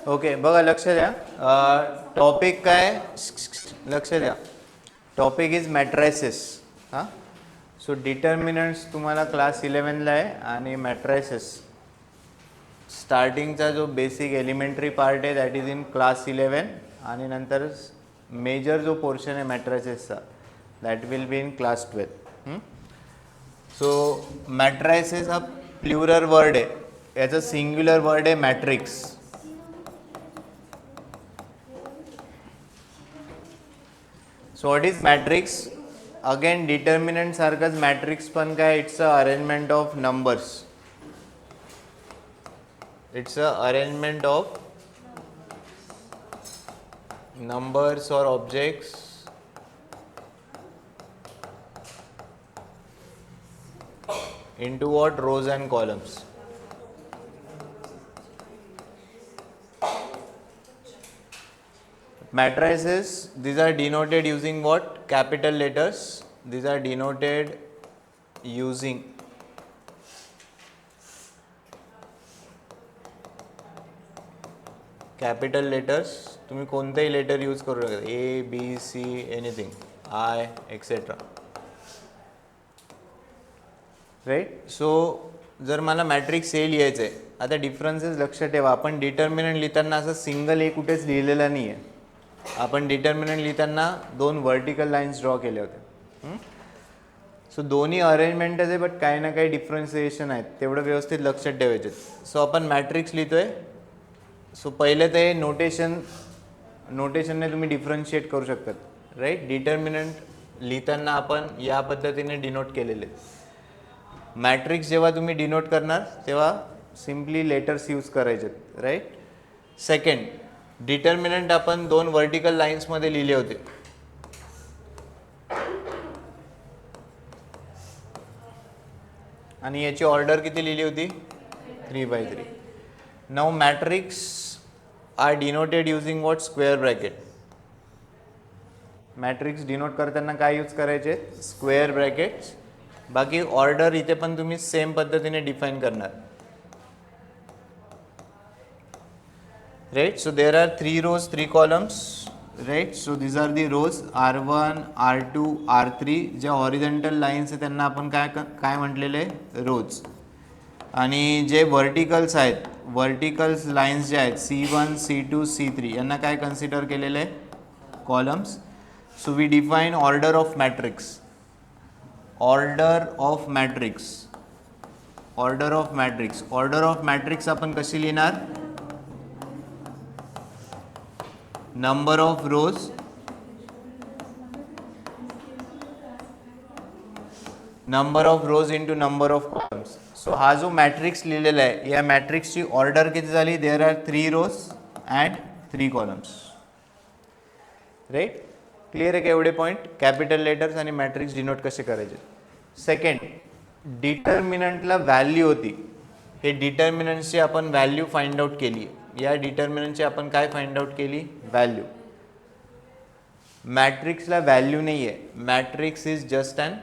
Okay, बघा लक्ष द्या. टॉपिक काय, लक्ष द्या. Topic is matrices. हां, सो डिटर्मिनंट्स तुम्हाला क्लास 11ला आहे आणि मॅट्रायसिस स्टार्टिंगचा जो बेसिक एलिमेंटरी पार्ट आहे दॅट इज इन क्लास 11 आणि नंतर मेजर जो पोर्शन आहे मॅट्रायसिसचा that will be in class 12. So matrices हा प्लुरल वर्ड आहे, याचं सिंग्युलर वर्ड आहे matrix. So what is matrix? Again determinant सारखंच मॅट्रिक्स पण काय, it's a arrangement of numbers. It's a arrangement of numbers or objects into what? Rows and columns. Matrices, these are denoted using what? Capital letters. These are denoted using capital letters. तुम्ही कोणतेही letter use करू शकता, A B C anything, I etcetera, right. So जर मला matrix ए लिहायचं आहे, आता differences लक्ष ठेवा. आपण डिटर्मिनंट लिहिताना असं सिंगल ए कुठेच लिहिलेला नाही आहे. आपण डिटर्मिनंट लिहिताना 2 व्हर्टिकल लाईन्स ड्रॉ केले होते. सो दोन्ही अरेंजमेंटच आहे, बट काही ना काही डिफरन्सिएशन आहेत, तेवढं व्यवस्थित लक्षात ठेवायचे. सो आपण मॅट्रिक्स लिहितोय. सो पहिले ते नोटेशनने तुम्ही डिफरन्शिएट करू शकतात, राईट. डिटर्मिनंट लिहिताना आपण या पद्धतीने डिनोट केलेले. मॅट्रिक्स जेव्हा तुम्ही डिनोट करणार तेव्हा सिम्पली लेटर्स यूज करायचे, राईट. सेकंड, डिटर्मिनंट आपण 2 व्हर्टिकल लाईन्समध्ये लिहिले होते. आणि याची ऑर्डर किती लिहिली होती? 3/3. Now matrix are denoted using what? Square bracket. Matrix denote करताना काय यूज करायचे? Square brackets. बाकी ऑर्डर इथे पण तुम्ही सेम पद्धतीने डिफाईन करणार, right. So there are 3 rows 3 columns, right. So these are the rows R1 R2 R3. ज्या हॉरिझॉन्टल लाईन्स आहेत त्यांना आपण काय म्हटलेले? रोज. आणि जे व्हर्टिकल्स आहेत, व्हर्टिकल्स लाईन्स जे आहेत C1 C2 C3 यांना काय कन्सिडर केलेलं आहे? Columns. So we define order of matrix. Order of matrix, order of matrix, order of matrix आपण कशी लिहिणार? Number of rows number of rows into number of columns. So हा जो matrix लिहिलेला आहे, या मॅट्रिक्सची ऑर्डर किती झाली? There are 3 rows and 3 columns, right. Clear आहे का एवढे पॉईंट? कॅपिटल लेटर्स आणि मॅट्रिक्स डिनोट कसे करायचे. सेकंड, डिटर्मिनंटला व्हॅल्यू होती. हे डिटर्मिनंटची आपण व्हॅल्यू फाइंड आउट केली. या डिटर्मिनंटची आपण काय फाइंड आउट केली? व्हॅल्यू. मॅट्रिक्सला व्हॅल्यू नाही आहे. Matrix is just an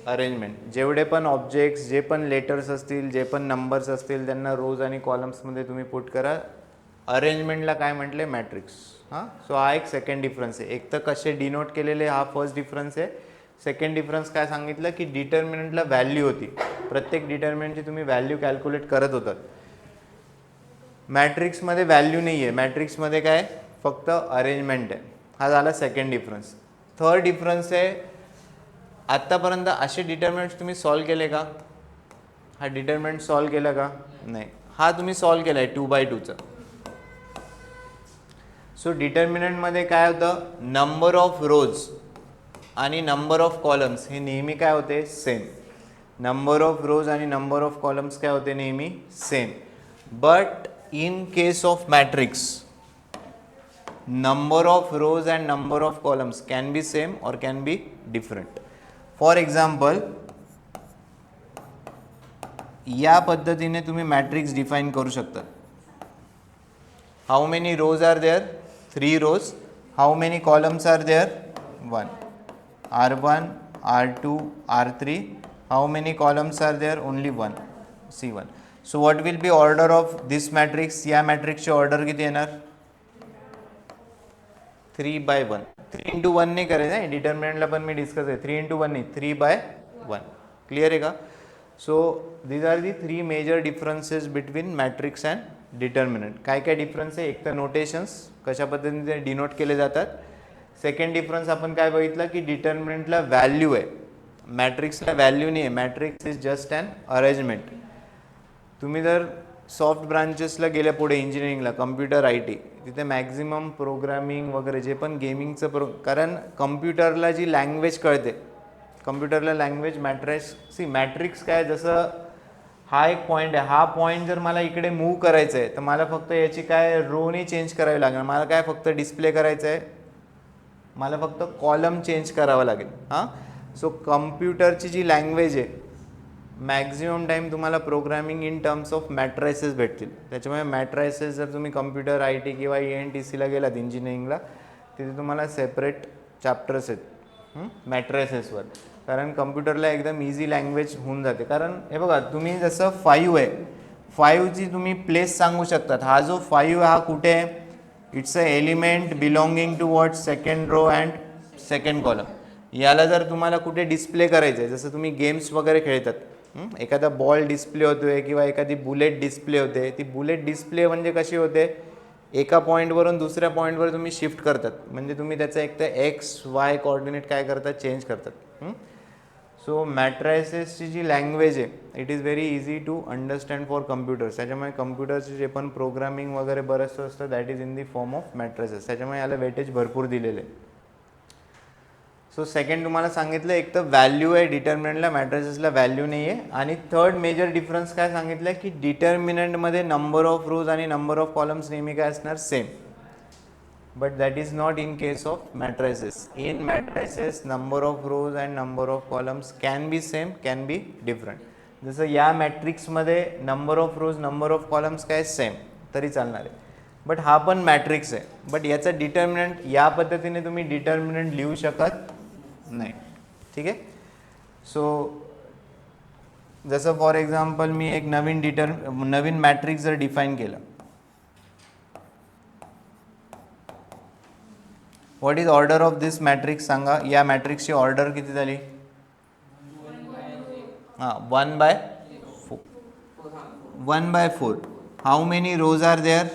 arrangement. जेवढे पण ऑब्जेक्ट्स, जे पण लेटर्स असतील, जे पण नंबर्स असतील, त्यांना रोज आणि कॉलम्समध्ये तुम्ही पुट करा. अरेंजमेंटला काय म्हटले? मॅट्रिक्स. हां, सो हा एक सेकंड डिफरन्स आहे. एक तर कसे डिनोट केलेले, हा फर्स्ट डिफरन्स आहे. सेकंड डिफरन्स काय सांगितलं की डिटर्मिनंटला व्हॅल्यू होती. प्रत्येक डिटर्मिनंटची तुम्ही व्हॅल्यू कॅल्क्युलेट करत होतात. मॅट्रिक्समध्ये व्हॅल्यू नाही आहे. मॅट्रिक्समध्ये काय? फक्त अरेंजमेंट आहे. हा झाला सेकंड डिफरन्स. थर्ड डिफरन्स आहे, आत्तापर्यंत असे डिटर्मिनंट्स तुम्ही सॉल्व केले का? हा डिटर्मिनंट सॉल्व केला का? नाही. हा तुम्ही सॉल्व केला आहे 2/2चा. सो डिटर्मिनंटमध्ये काय होतं? नंबर ऑफ रोज आणि नंबर ऑफ कॉलम्स हे नेहमी काय होते? सेम. नंबर ऑफ रोज आणि नंबर ऑफ कॉलम्स काय होते? नेहमी same. But in case of matrix, number of rows and number of columns can be same or can be different. For example, या पद्धतीने तुम्ही मॅट्रिक्स डिफाइन करू शकता. How many rows are there? 3 rows. How many columns are there? 1. R1 R2 R3. How many columns are there? Only 1, C1. So what will be order of this matrix, या मॅट्रिक्सची order किती येणार 3/1. 3x1 नाही करायचं आहे, डिटर्मिनंटला पण मी discuss आहे, 3x1 नाही 3/1. क्लिअर आहे का? So these are the 3 major differences between matrix and determinant. काय काय डिफरन्स आहे, एक तर नोटेशन्स कशा पद्धतीने ते डिनोट केले जातात. सेकंड डिफरन्स आपण काय बघितलं की डिटर्मिनंटला व्हॅल्यू आहे, मॅट्रिक्सला व्हॅल्यू नाही आहे. Matrix is just an arrangement. तुम्ही जर सॉफ्ट ब्रांचेसला गेल्या पुढे इंजिनिअरिंगला, कम्प्युटर IT, तिथे मॅक्झिमम प्रोग्रामिंग वगैरे जे पण गेमिंगचं कारण कम्प्युटरला जी लँग्वेज कळते, कम्प्युटरला लँग्वेज मॅट्रिक्स काय, जसं हा एक पॉईंट आहे, हा पॉईंट जर मला इकडे मूव्ह करायचं आहे तर मला फक्त याची काय रो नाही चेंज करावी लागणार, मला काय फक्त डिस्प्ले करायचं आहे, मला फक्त कॉलम चेंज करावा लागेल. हां, सो कम्प्युटरची जी लँग्वेज आहे, मॅक्झिमम टाईम तुम्हाला programming in terms of matrices भेटतील. त्याच्यामुळे मॅट्रायसेस जर तुम्ही कम्प्युटर IT किंवा ENTCला गेलात इंजिनिअरिंगला, तिथे तुम्हाला सेपरेट चॅप्टर्स आहेत मॅट्रायसेसवर, कारण कम्प्युटरला एकदम इझी लँग्वेज होऊन जाते. कारण हे बघा, तुम्ही जसं 5 आहे, 5ची तुम्ही प्लेस सांगू शकतात. हा जो 5 हा कुठे आहे, it's a element belonging to what second row and second column. याला जर तुम्हाला कुठे डिस्प्ले करायचं आहे, जसं तुम्ही गेम्स वगैरे खेळतात, एखादा बॉल डिस्प्ले होतोय किंवा एखादी बुलेट डिस्प्ले होते, ती बुलेट डिस्प्ले म्हणजे कशी होते, एका पॉईंटवरून दुसऱ्या पॉईंटवर तुम्ही शिफ्ट करतात, म्हणजे तुम्ही त्याचा एक तर XY कोऑर्डिनेट काय करतात, चेंज करतात. सो मॅट्रायसेसची जी लँग्वेज आहे, it is very easy to understand for computers. त्याच्यामुळे कम्प्युटरचे जे पण प्रोग्रामिंग वगैरे बरंचसं असतं, that is in the form of मॅट्रायसेस. त्याच्यामुळे याला वेटेज भरपूर दिलेलं आहे. सो सेकंड तुम्हाला सांगितलं, एक तर व्हॅल्यू आहे डिटर्मिनंटला, मॅट्रिसेसला व्हॅल्यू नाही आहे. आणि थर्ड मेजर डिफरन्स काय सांगितलं की डिटर्मिनंटमध्ये नंबर ऑफ रोज आणि नंबर ऑफ कॉलम्स नेहमी काय असणार, same. But that is not in case of matrices. In matrices number of rows and number of columns can be same, can be different. जसं या मॅट्रिक्समध्ये number of rows number of columns काय same तरी चालणार आहे, but हा पण matrix आहे, बट याचा डिटर्मिनंट या पद्धतीने तुम्ही डिटर्मिनंट लिहू शकत नाही. ठीक आहे. सो जसं फॉर एक्झाम्पल मी एक नवीन मॅट्रिक्स जर डिफाईन केलं, what is order of this matrix सांगा. या मॅट्रिक्सची ऑर्डर किती झाली, 1/4. 1/4. How many rows are there,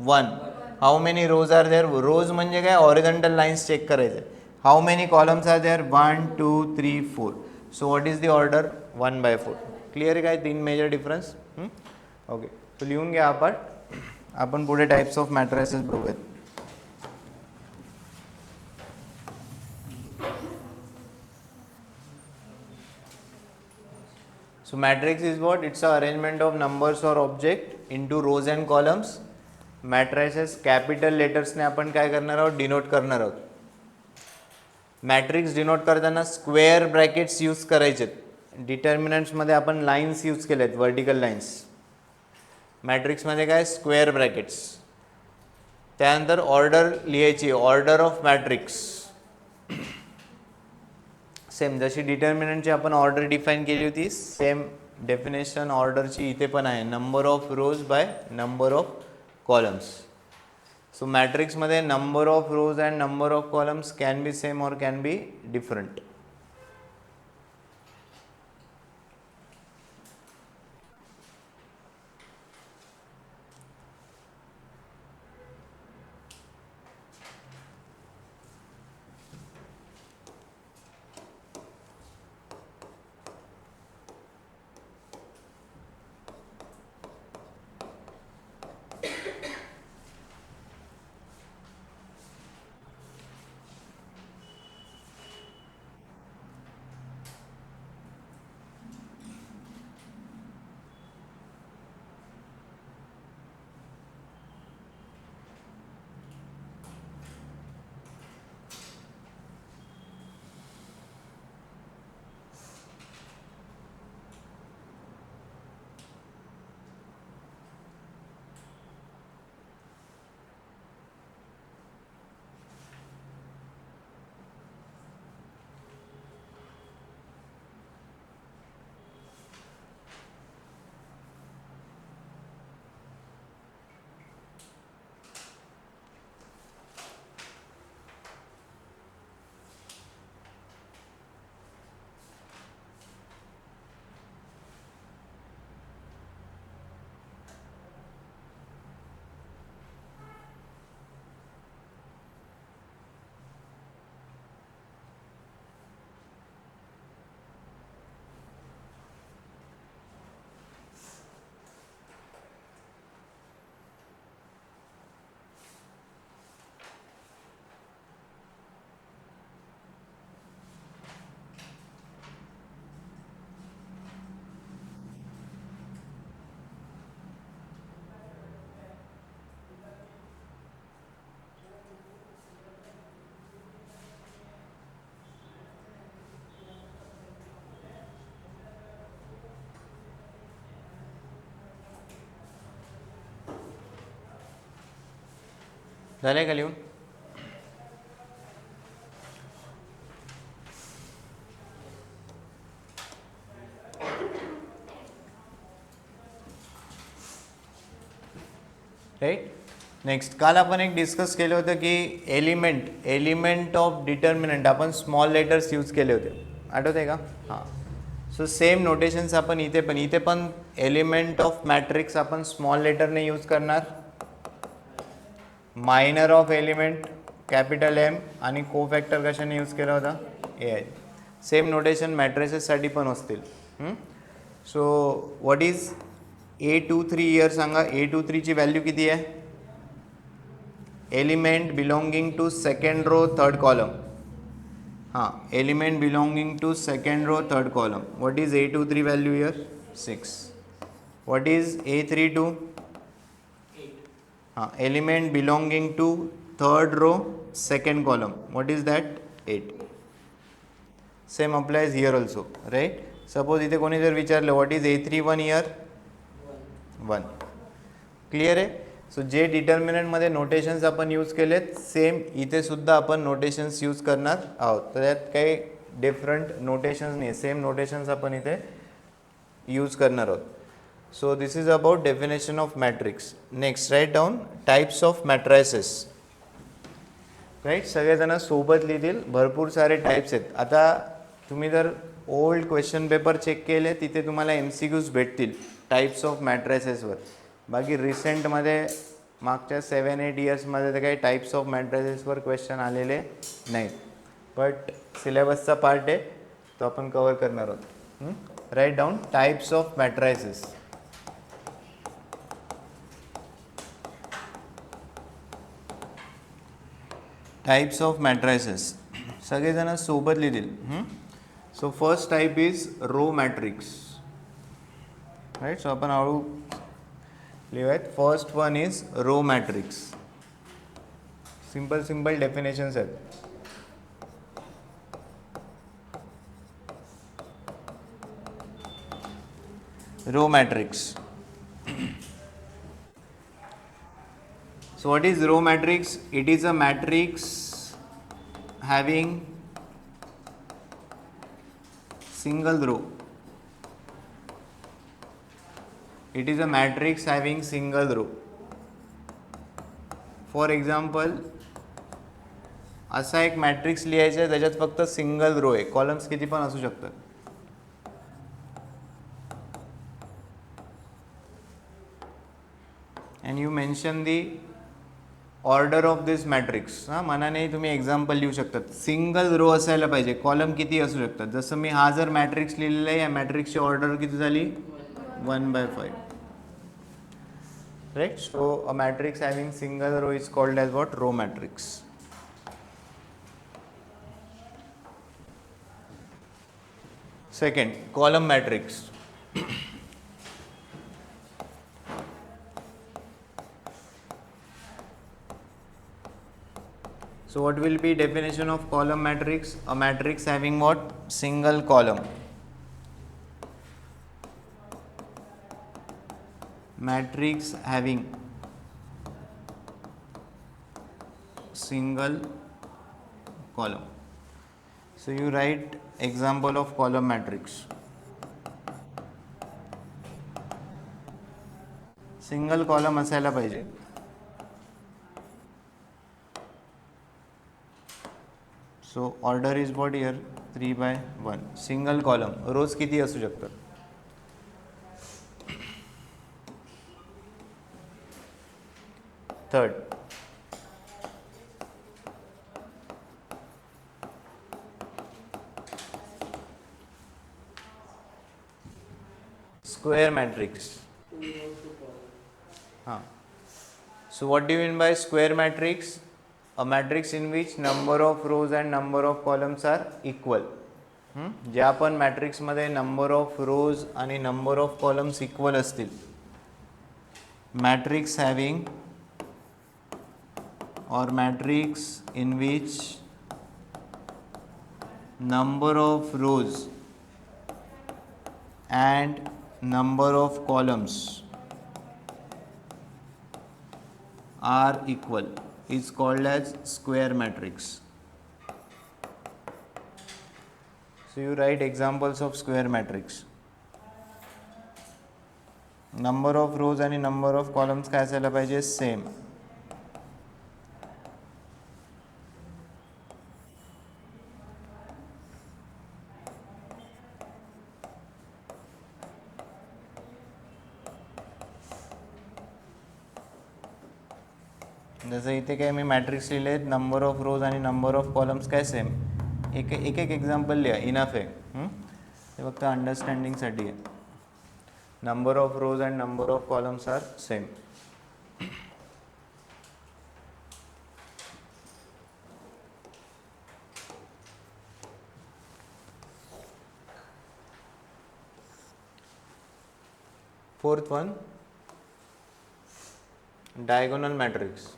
1. How many rows are there, rows म्हणजे काय, हॉरिझॉन्टल लाईन्स चेक करायचे. How many columns are there, 1 2 3 4. So what is the order, 1/4. Clear आहे काय, 3 मेजर डिफरन्स. ओके, तो लिहून घ्या आपण पुढे टाईप्स ऑफ मॅट्रायसेस बघूयात. So matrix is what? It's an arrangement of numbers or object into rows and columns. Matrices capital letters ने आपण काय करणार आहोत, डिनोट करणार आहोत. मॅट्रिक्स डिनोट करताना स्क्वेअर ब्रॅकेट्स यूज करायचे. डिटर्मिनंट्समध्ये आपण लाईन्स यूज केलेत, व्हर्टिकल लाईन्स. मॅट्रिक्समध्ये काय, स्क्वेअर ब्रॅकेट्स. त्यानंतर ऑर्डर लिहायची, ऑर्डर ऑफ मॅट्रिक्स. सेम जशी डिटर्मिनंटची आपण ऑर्डर डिफाईन केली होती, सेम डेफिनेशन ऑर्डरची इथे पण आहे, number of rows by number of columns. So मॅट्रिक्समध्ये number of rows and number of columns can be same or can be different. झालं आहे का लिहून? राईट. नेक्स्ट, काल आपण एक डिस्कस केलं होतं की एलिमेंट ऑफ डिटर्मिनंट आपण स्मॉल लेटर्स यूज केले होते, आठवत आहे का? हां. सो सेम नोटेशन्स आपण इथे पण एलिमेंट ऑफ मॅट्रिक्स आपण स्मॉल लेटरने यूज करणार, minor of element capital M आणि कोफॅक्टर कशाने यूज केला होता? A I. सेम नोटेशन मॅट्रिसेससाठी पण असतील. So what is A23 year सांगा. A23ची व्हॅल्यू किती आहे? Element belonging to second row third column. हां, element belonging to second row third column. What is A23 value here? 6. What is A32? 8. हां, element belonging to third row second column. What is that? 8. Same applies here also, right. Suppose इथे कोणी जर विचारलं what is A31 here? 1. Clear आहे. So जे डिटर्मिनंटमध्ये notations आपण use केलेत सेम इथे सुद्धा आपण नोटेशन्स यूज करणार आहोत. तर त्यात काही डिफरंट नोटेशन्स नाही, सेम नोटेशन्स आपण इथे यूज करणार आहोत. So this is about definition of matrix. Next, write down types of matrices. Right, सगळेजण सोबत लिहितील. भरपूर सारे टाईप्स आहेत. आता तुम्ही जर ओल्ड क्वेश्चन पेपर चेक केले तिथे तुम्हाला MCQs भेटतील टाईप्स ऑफ मॅट्रायसेसवर. बाकी रिसेंटमध्ये मागच्या 7-8 इयर्समध्ये तर काही टाईप्स ऑफ मॅट्रायसेसवर क्वेश्चन आलेले नाहीत, बट सिलेबसचा पार्ट आहे तो आपण कवर करणार आहोत. Write down types of matrices. Types of matrices सगळेजण सोबत लिहितील. So first type is row matrix. Right, so आपण हळू लिहूयात. First one is row matrix. Simple definitions आहेत. Row matrix. So what is row matrix? It is a matrix having single row. It is a matrix having single row. For example, असा एक matrix लिहायचा आहे त्याच्यात फक्त single row आहे, columns किती पण असू शकतात. and you mention the order of this matrix. हां, मनाने तुम्ही एक्झाम्पल लिहू शकतात. सिंगल रो असायला पाहिजे, कॉलम किती असू शकतात. जसं मी हा जर मॅट्रिक्स लिहिलेला आहे, या मॅट्रिक्सची ऑर्डर किती झाली? 1/5. Right. So a matrix having single row is called as what? Row matrix. Second, column matrix. So what will be definition of column matrix? A matrix having what? Single column. Matrix having single column. So you write example of column matrix. Single column असायला पाहिजे. So order is what here? 3/1. Single column. Rows किती असू शकतात? Third, square matrix. हां. So what do you mean by square matrix? A matrix in which number of rows and number of columns are equal. ज्या पण मॅट्रिक्समध्ये number of रोज आणि number of columns equal असतील, matrix having or matrix in which number of rows and number of columns are equal. is called as square matrix. So you write examples of square matrix. Number of rows आणि number of columns काय असायला पाहिजे? Same. जसं इथे काय मी matrix लिहिले, number of रोज आणि number of columns काय सेम. एक एक एक्झाम्पल लिहा, इनफ आहे. ते फक्त अंडरस्टँडिंगसाठी आहे. Number of rows and number of columns are same. Fourth one, diagonal matrix.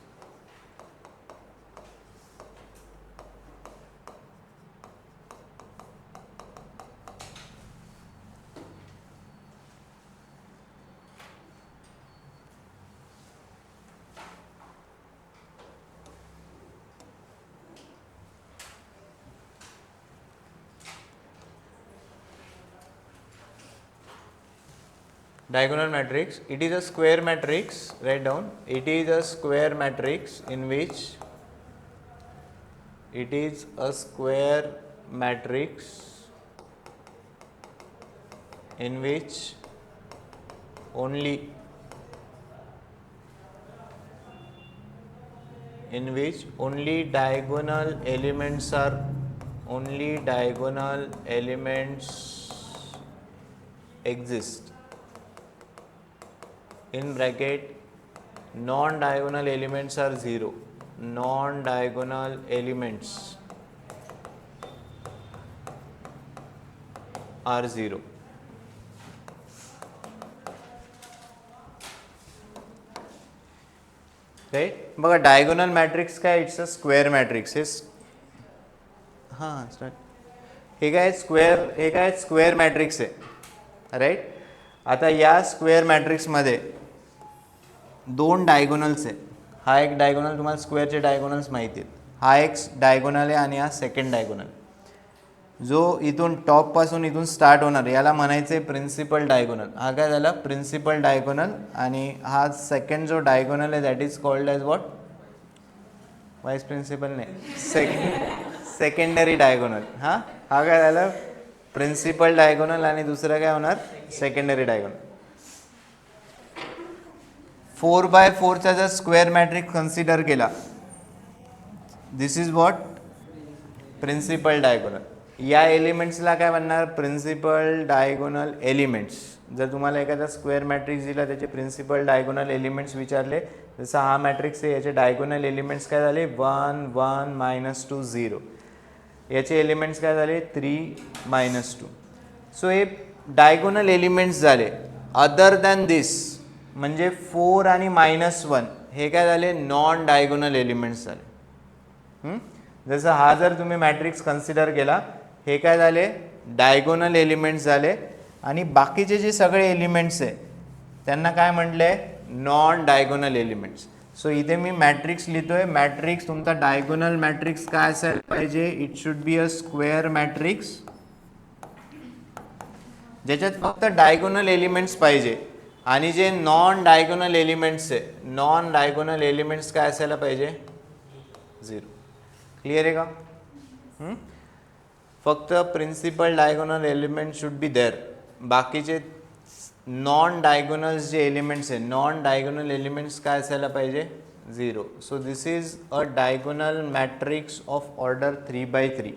Diagonal matrix, it is a square matrix. Write down, it is a square matrix in which it is a square matrix in which only diagonal elements exist. In bracket, non-diagonal elements are 0. Non-diagonal elements are 0. Right? बघा diagonal matrix काय, it's a square matrix. हां start. हे काय square matrix आहे. Right. आता या square मॅट्रिक्समध्ये दोन डायगोनल्स आहे. हा एक डायगोनल, तुम्हाला स्क्वेअरचे डायगोनल्स माहिती आहेत. हा एक डायगोनल आहे आणि हा सेकंड डायगोनल. जो इथून टॉपपासून इथून स्टार्ट होणार याला म्हणायचं आहे प्रिन्सिपल डायगोनल. हा काय झाला? Principal diagonal. आणि हा सेकंड जो डायगोनल आहे that is called as what? Vice principal नाही, सेकंडरी डायगोनल. हा काय झालं? प्रिन्सिपल डायगोनल आणि दुसरं काय होणार? Secondary diagonal. 4x4चा जर स्क्वेअर मॅट्रिक्स कन्सिडर केला, this is what? Principal diagonal. या एलिमेंट्सला काय म्हणणार? Principal diagonal elements. जर तुम्हाला एखादा स्क्वेअर मॅट्रिक्स दिला, त्याचे प्रिन्सिपल डायगोनल एलिमेंट्स विचारले, जसं हा मॅट्रिक्स आहे, याचे डायगोनल एलिमेंट्स काय झाले? 1 1 -2 0. याचे एलिमेंट्स काय झाले? 3 -2. सो हे डायगोनल एलिमेंट्स झाले. अदर दॅन दिस म्हणजे 4 आणि -1 हे काय झाले? नॉन डायगोनल एलिमेंट्स झाले. जसं हा जर तुम्ही मॅट्रिक्स कन्सिडर केला, हे काय झाले? डायगोनल एलिमेंट्स झाले. आणि बाकीचे जे सगळे एलिमेंट्स आहे त्यांना काय म्हटले? Non diagonal elements. सो इथे मी मॅट्रिक्स लिहितोय. मॅट्रिक्स तुमचा डायगोनल मॅट्रिक्स काय असायला पाहिजे? It should be a square matrix ज्याच्यात फक्त डायगोनल एलिमेंट्स पाहिजे. आणि जे नॉन डायगोनल एलिमेंट्स आहे, नॉन डायगोनल एलिमेंट्स काय असायला पाहिजे? 0. क्लिअर आहे का? फक्त principal diagonal element should be there. बाकीचे नॉन डायगोनल्स जे एलिमेंट्स आहे, नॉन डायगोनल एलिमेंट्स काय असायला पाहिजे? 0. So this is a diagonal matrix of order 3x3.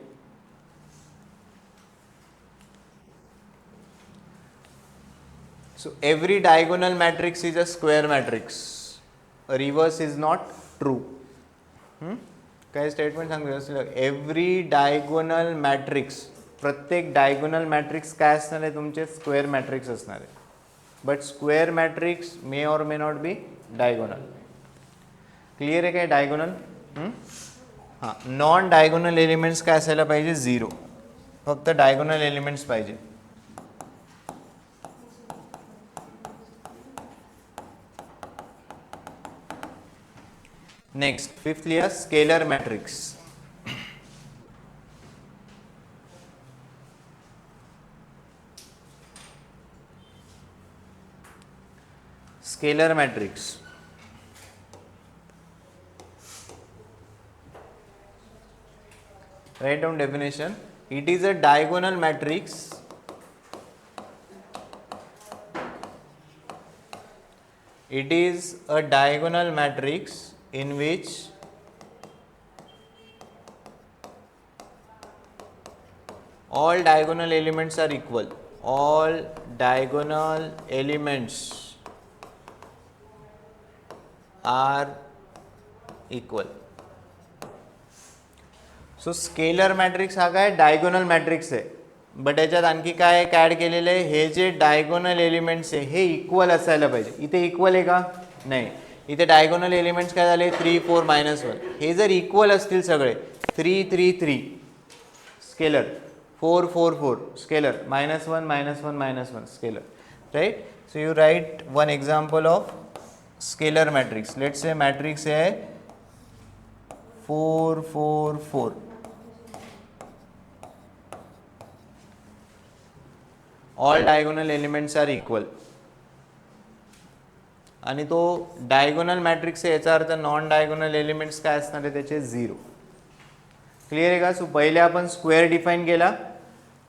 So every diagonal matrix is a square matrix. Reverse is not true. काय statement सांगतो? Every diagonal matrix, प्रत्येक diagonal matrix काय असणार आहे? तुमचे स्क्वेअर मॅट्रिक्स असणार आहे. But square matrix may or may not be diagonal. Clear आहे काय? डायगोनल. हां, नॉन डायगोनल एलिमेंट्स काय असायला पाहिजे? 0. फक्त डायगोनल एलिमेंट्स पाहिजे. नेक्स्ट फिफ्थ लिया scalar matrix. Scalar matrix. Write down definition. It is a diagonal matrix. It is a diagonal matrix in which all diagonal elements are equal. All diagonal elements are equal. So scalar matrix हा काय diagonal matrix आहे, but याच्यात आणखी काय add केलेलं आहे, हे जे डायगोनल एलिमेंट्स आहे हे इक्वल असायला पाहिजे. इथे इक्वल आहे का? नाही. इथे डायगोनल एलिमेंट्स काय झाले 3 4 -1. हे जर इक्वल असतील सगळे 3 3 3 scalar, 4 4 4 scalar, -1 -1 -1 scalar, right. So you write one example of scalar matrix. Let's say matrix है 4 4 4. All diagonal elements are equal आणि तो डायगोनल मॅट्रिक्स आहे, याचा अर्थ नॉन डायगोनल एलिमेंट्स काय असणार आहे त्याचे 0. क्लिअर आहे का? सो पहिले आपण स्क्वेअर डिफाईन केला.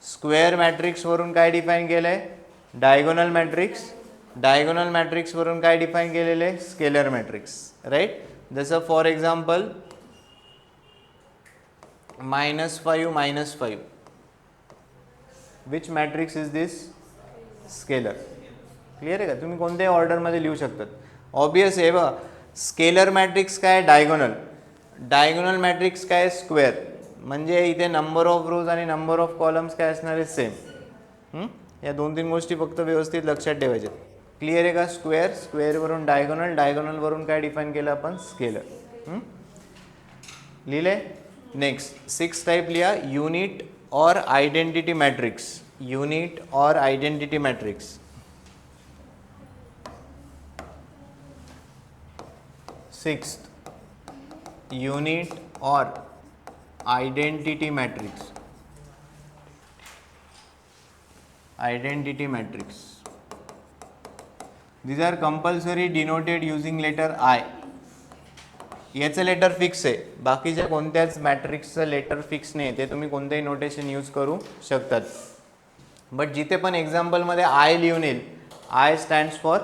स्क्वेअर मॅट्रिक्स वरून काय डिफाईन केलंय? Diagonal matrix. डायगोनल मॅट्रिक्स वरून काय डिफाईन केलेलं आहे? Scalar matrix, right. जसं for example -5 -5. Which matrix is this? Scalar. Clear आहे का? तुम्ही कोणत्याही ऑर्डरमध्ये लिहू शकतात. ऑब्वियस आहे बघा. स्केलर मॅट्रिक्स काय? डायगोनल. डायगोनल मॅट्रिक्स काय? स्क्वेअर. म्हणजे इथे नंबर ऑफ रोज आणि नंबर ऑफ कॉलम्स काय असणार आहे? सेम. या 2-3 गोष्टी फक्त व्यवस्थित लक्षात ठेवायच्या. क्लिअर आहे का? स्क्वेअर, स्क्वेअरवरून डायगोनल, डायगोनलवरून काय डिफाईन केलं आपण? स्केलर. लिहिले. नेक्स्ट 6 टाइप लिहा. युनिट और आइडेंटिटी मैट्रिक्स. यूनिट और आइडेंटिटी मैट्रिक्स. सिक्स्थ, यूनिट और identity matrix. Identity matrix. These are compulsory denoted using letter I. याचं लेटर फिक्स आहे, बाकीच्या कोणत्याच मॅट्रिक्सचं लेटर फिक्स नाही, ते तुम्ही कोणतेही नोटेशन यूज करू शकतात. बट जिथे पण एक्झाम्पलमध्ये आय लिहून येईल, आय स्टँड्स फॉर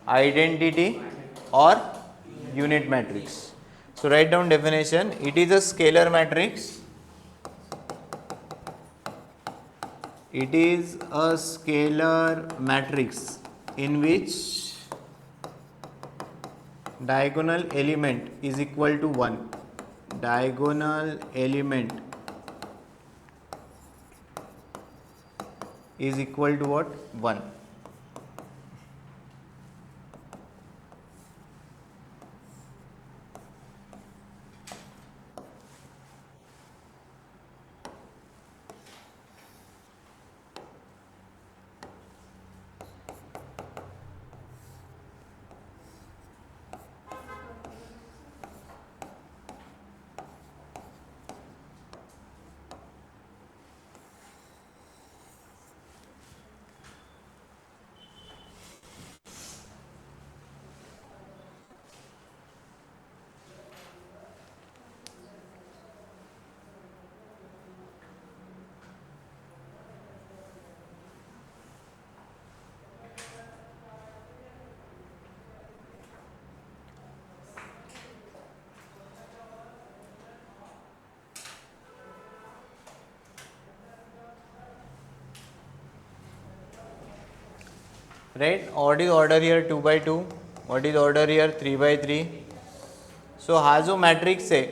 आयडेंटिटी और unit matrix. So write down definition. It is a scalar matrix. It is a scalar matrix in which diagonal element is equal to 1. Diagonal element is equal to what? 1. Right? What is order here? 2 by 2. What is order here? 3 by 3. So हा जो matrix आहे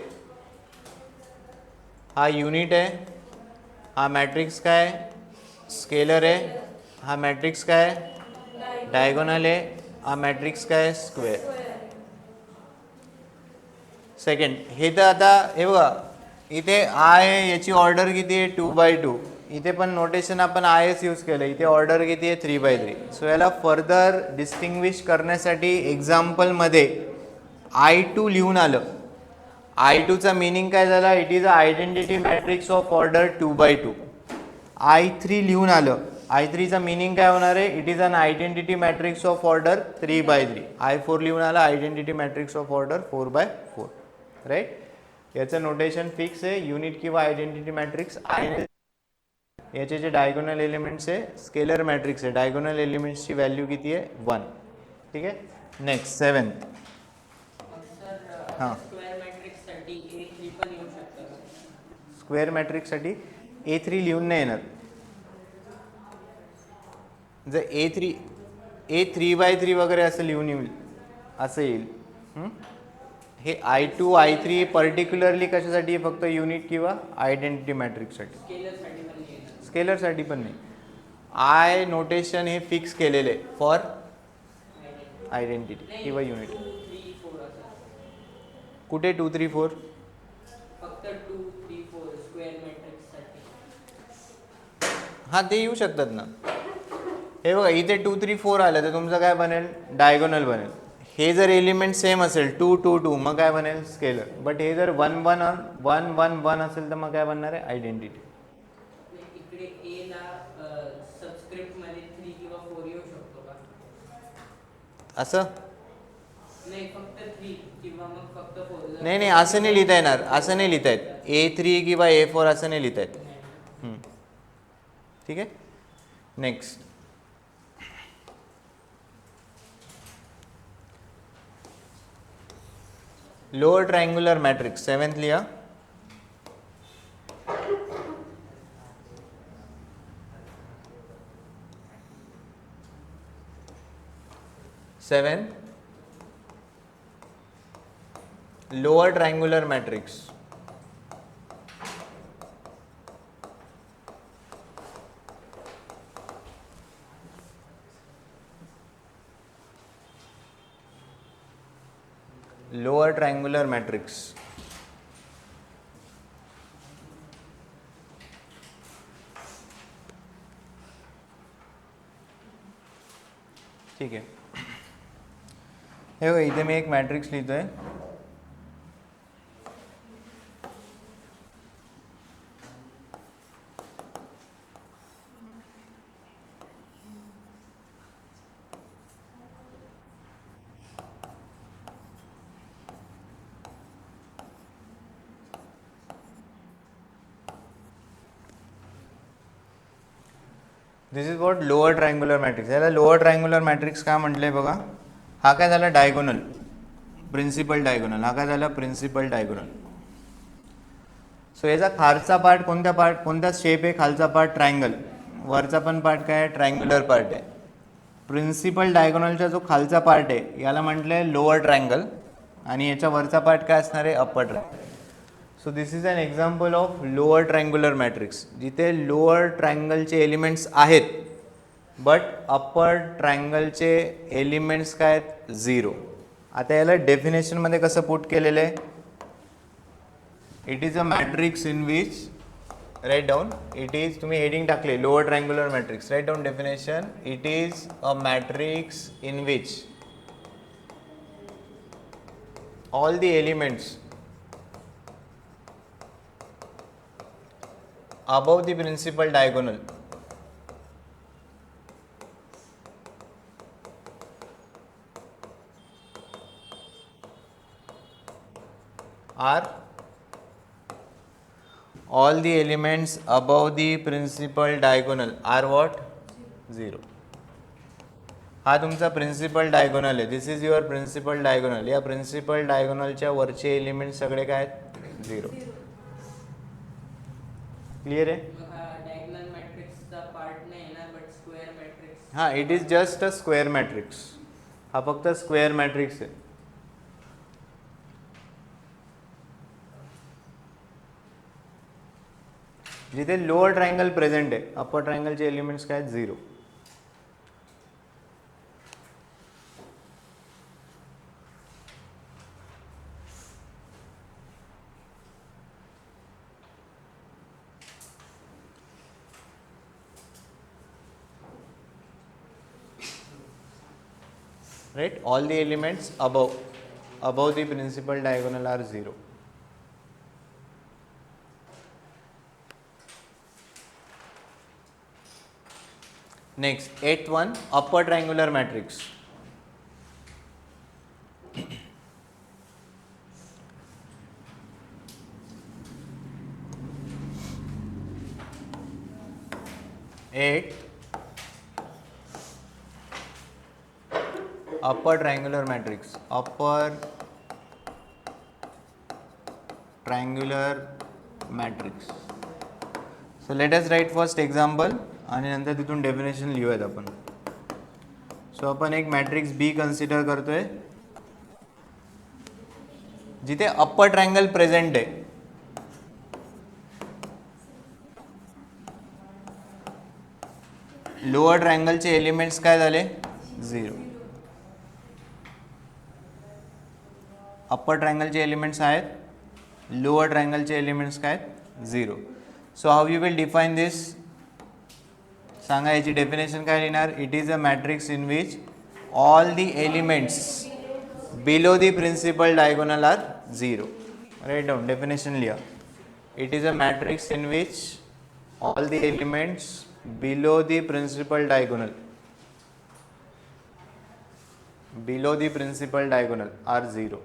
हा unit आहे, हा matrix काय? Scalar आहे. हा matrix काय? डायगोनल आहे. हा मॅट्रिक्स काय? स्क्वेअर. सेकंड, हे तर आता हे बघा, इथे आय याची ऑर्डर किती आहे? 2 by 2. इथे पण नोटेशन आपण आय एस यूज केलं. इथे ऑर्डर किती आहे? 3 by 3. सो याला फर्दर डिस्टिंग्विश करण्यासाठी एक्झाम्पलमध्ये I2 लिहून आलं. I2 चा मिनिंग काय झाला? It is a identity matrix of order 2x2. I3 लिहून आलं. I3 चा मिनिंग काय होणार आहे? It is an identity matrix of order 3x3. I4 लिहून आलं identity matrix of order 4x4. Right. याचं नोटेशन फिक्स आहे. युनिट किंवा आयडेंटिटी मॅट्रिक्स आहे. याचे जे डायगोनल एलिमेंट्स आहे स्केलर मॅट्रिक्स आहे. डायगोनल एलिमेंट्सची व्हॅल्यू किती आहे? 1. ठीक आहे. Next 7th. हां, स्क्वेअर मॅट्रिक्ससाठी A3 लिहून नाही येणार. जर A3 वगैरे असं लिहून येईल, असं येईल. हे I2 I3 पर्टिक्युलरली कशासाठी आहे? फक्त युनिट किंवा आयडेंटिटी मॅट्रिक्ससाठी. स्केलरसाठी पण नाही. आय नोटेशन हे फिक्स केलेले फॉर आयडेंटिटी किंवा युनिट. कुठे 2 3 4? फक्त 2 3 4 स्क्वेअर मॅट्रिक्ससाठी. हां, ते येऊ शकतात ना. हे बघा, इथे 2 3 4 आलं तर तुमचं काय बनेल? डायगोनल बनेल. हे जर एलिमेंट सेम असेल 2 2 2 मग काय बनेल? स्केलर. बट हे जर 1 1 1 1 1 असेल तर मग काय बनणार आहे? आयडेंटिटी. इकडे ए ला सबस्क्रिप्ट मध्ये 3 किंवा 4 येऊ शकतो का? असं नाही, फक्त 3 किंवा मग फक्त 4. नाही, असं नाही लिहिता येणार. असं नाही लिहिता येत. A3 किंवा A4 असं नाही लिहिता येत. ठीक आहे. Next, lower triangular matrix 7th लिहा. 7 lower triangular matrix. Lower triangular matrix. ठीक आहे. हे बघा, इथे मी एक मॅट्रिक्स लिहितोय. This is what lower triangular matrix. याला लोअर ट्रायंग्युलर मॅट्रिक्स का म्हटलंय बघा. हा काय झाला? Diagonal, principal diagonal. हा काय झाला? Principal diagonal. सो याचा खालचा पार्ट कोणता शेप आहे? खालचा पार्ट ट्रायंगल, वरचा पण पार्ट काय आहे? ट्रायंग्युलर पार्ट आहे. प्रिन्सिपल डायगोनलचा जो खालचा पार्ट आहे याला म्हटलंय लोअर ट्रायंगल आणि याच्या वरचा पार्ट काय असणार आहे? Upper triangle. So this is an example of lower triangular matrix, जिथे लोअर ट्रायंगलचे एलिमेंट्स आहेत बट अप्पर ट्रायंगलचे एलिमेंट्स काय आहेत? 0. आता याला डेफिनेशनमध्ये कसं पुट केलेलं आहे? It is a matrix in which, right down, it is, तुम्ही हेडिंग टाकले lower triangular matrix, right down definition. It is a matrix in which all the elements above the principal diagonal are all the elements above the principal diagonal are what? 0. हा तुमचा principal diagonal आहे. This is your principal diagonal. या principal डायगोनलच्या वरचे element सगळे काय आहेत? 0. Clear आहे? Diagonal मॅट्रिक्सचा पार्ट नाही येणार, बट स्क्वेअर मॅट्रिक्स. हां, it is just a square matrix. हा फक्त स्क्वेअर मॅट्रिक्स आहे. जिथे लोअर ट्रायंगल प्रेझेंट आहे, अप्पर ट्रायंगलचे एलिमेंट्स काय आहेत? 0. Right, all the elements above the principal diagonal are 0. Next 8th one, upper triangular matrix. Eight, upper triangular matrix. Upper triangular matrix. So let us write first example आणि नंतर तिथून definition लिहूयात आपण. So आपण एक matrix बी consider करतोय जिथे upper triangle present आहे. लोअर ट्रायंगलचे एलिमेंट्स काय झाले? 0. अप्पर ट्रायंगलचे एलिमेंट्स आहेत, लोअर ट्रायंगलचे एलिमेंट्स काय आहेत? 0. So how you will define this? सांगा याची डेफिनेशन काय लिहिणार? It is a matrix in which all the elements below the principal diagonal are 0. Write down definition लिहा. It is a matrix in which all the elements below the principal diagonal are 0.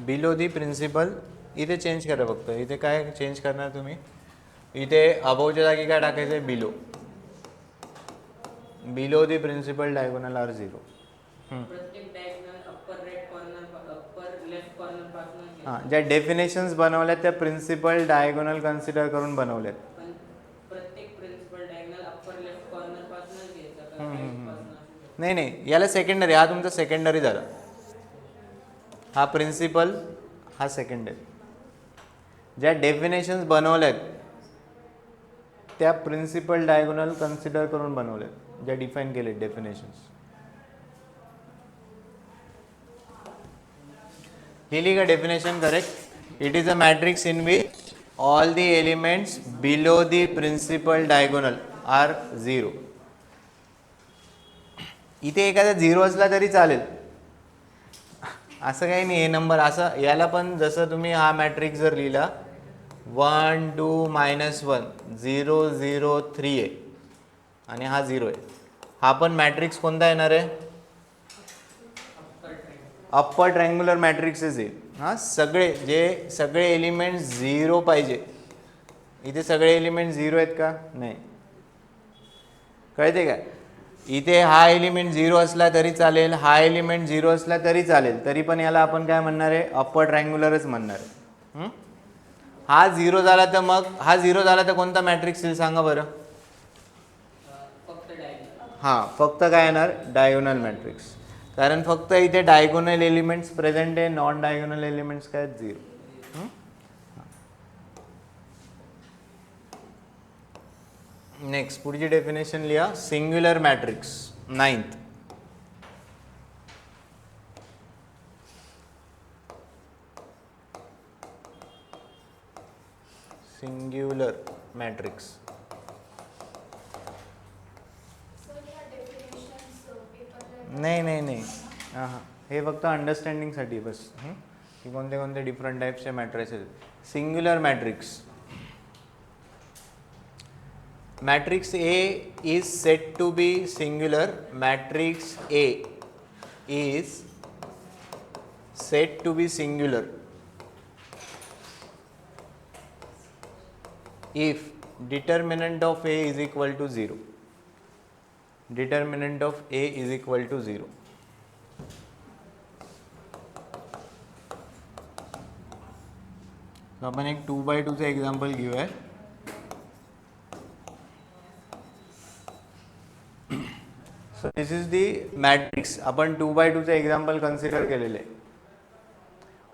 Below the principal इथे change करा. फक्त इथे काय change करणार तुम्ही? इथे अबोवच्या जागी काय टाकायचं आहे? Below. Below the principal diagonal are 0. प्रत्येक diagonal upper right corner upper left corner पासून. हां, ज्या डेफिनेशन्स बनवल्यात त्या प्रिन्सिपल डायगोनल कन्सिडर करून बनवल्यात. पण प्रत्येक principal diagonal upper left corner पासूनच घ्यायचा का राईट पासून? नाही नाही, याला सेकंडरी. हा तुमचा सेकंडरी झाला. हा प्रिन्सिपल, हा सेकंडरी. ज्या डेफिनेशन्स बनवल्यात त्या प्रिन्सिपल डायगोनल कन्सिडर करून बनवल्यात, ज्या डिफाईन केलेत डेफिनेशन्स. लिहिली का definition correct? It is a matrix in which all the elements below the principal diagonal are 0. इथे एखादा 0 असला तरी चालेल, असं काही नाही. हे नंबर असं, याला पण जसं तुम्ही हा मॅट्रिक्स जर लिहिला 1 2 -1 0 0 3 आहे आणि हा 0 आहे, हा पण मॅट्रिक्स कोणता येणार आहे? अप्पर ट्रायंग्युलर मॅट्रिक्सच येईल. हां, सगळे एलिमेंट्स 0 पाहिजे. इथे सगळे एलिमेंट 0 आहेत का? नाही. कळते का? इथे हा एलिमेंट 0 असला तरी चालेल, हा एलिमेंट 0 असला तरी चालेल, तरी पण याला आपण काय म्हणणार आहे? अप्पर ट्रायंग्युलरच म्हणणार आहे. हा 0 झाला तर मग हा 0 झाला तर कोणता मॅट्रिक्स येईल सांगा बरं? फक्त डायगोनल. हां, फक्त काय येणार? Diagonal matrix. कारण फक्त इथे डायगोनल एलिमेंट्स प्रेझेंट आहे, नॉन डायगोनल एलिमेंट्स काय? 0. नेक्स्ट पुढची डेफिनेशन लिहा. Singular matrix 9th. Singular matrix. नाही नाही नाही, हां हां, हे फक्त अंडरस्टँडिंगसाठी बस, की कोणते कोणते डिफरंट टाईप्सचे matrix. Singular matrix. Matrix A is said to be singular. Matrix A is said to be singular if determinant of A is equal to 0. Determinant of A is equal to 0. So आपण एक 2x2 चं example घेऊया. So this is the matrix. आपण 2x2 चं example consider केलेलं आहे.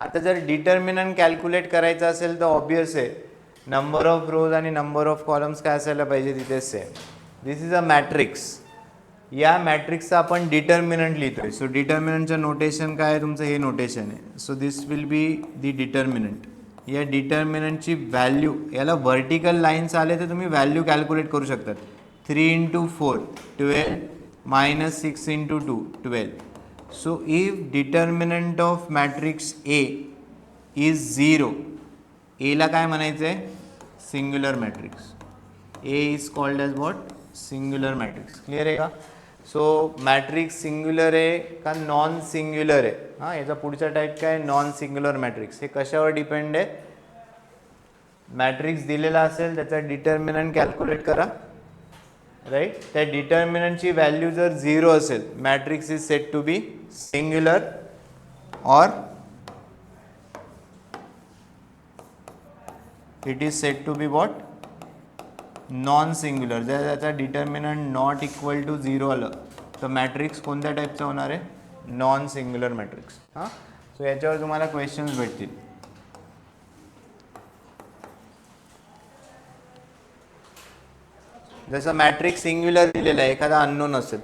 आता जर डिटर्मिनंट कॅल्क्युलेट करायचं असेल तर ऑब्वियस आहे, नंबर ऑफ रोज आणि नंबर ऑफ कॉलम्स काय असायला पाहिजे तिथे same. This is a matrix. या मॅट्रिक्सचा आपण डिटर्मिनंट लिहितोय. सो डिटर्मिनंटचं नोटेशन काय आहे तुमचं? हे नोटेशन आहे. So this will be the determinant. या डिटर्मिनंटची व्हॅल्यू, याला व्हर्टिकल लाईन्स आले तर तुम्ही व्हॅल्यू कॅल्क्युलेट करू शकतात. 3 × 4 12 minus 6 × 2 12. So if determinant of matrix A is 0, A ला काय म्हणायचं आहे? Singular matrix. A is called as what? Singular matrix. Clear आहे का? सो मॅट्रिक्स सिंग्युलर आहे का नॉन सिंग्युलर आहे? हां, याचा पुढचा टाईप काय? Non singular matrix. हे कशावर डिपेंड आहे? मॅट्रिक्स दिलेला असेल त्याचा डिटर्मिनंट कॅल्क्युलेट करा, राईट. त्या डिटर्मिनंटची व्हॅल्यू जर 0 असेल, matrix is set to be singular or it is set to be what? Non singular. जर त्याचा डिटर्मिनंट नॉट इक्वल टू 0 आलं तर मॅट्रिक्स कोणत्या टाईपचा होणार आहे? Non singular matrix. हां, सो याच्यावर तुम्हाला क्वेश्चन्स भेटतील. जसं मॅट्रिक्स सिंग्युलर दिलेला आहे, एखादा अननोन असेल,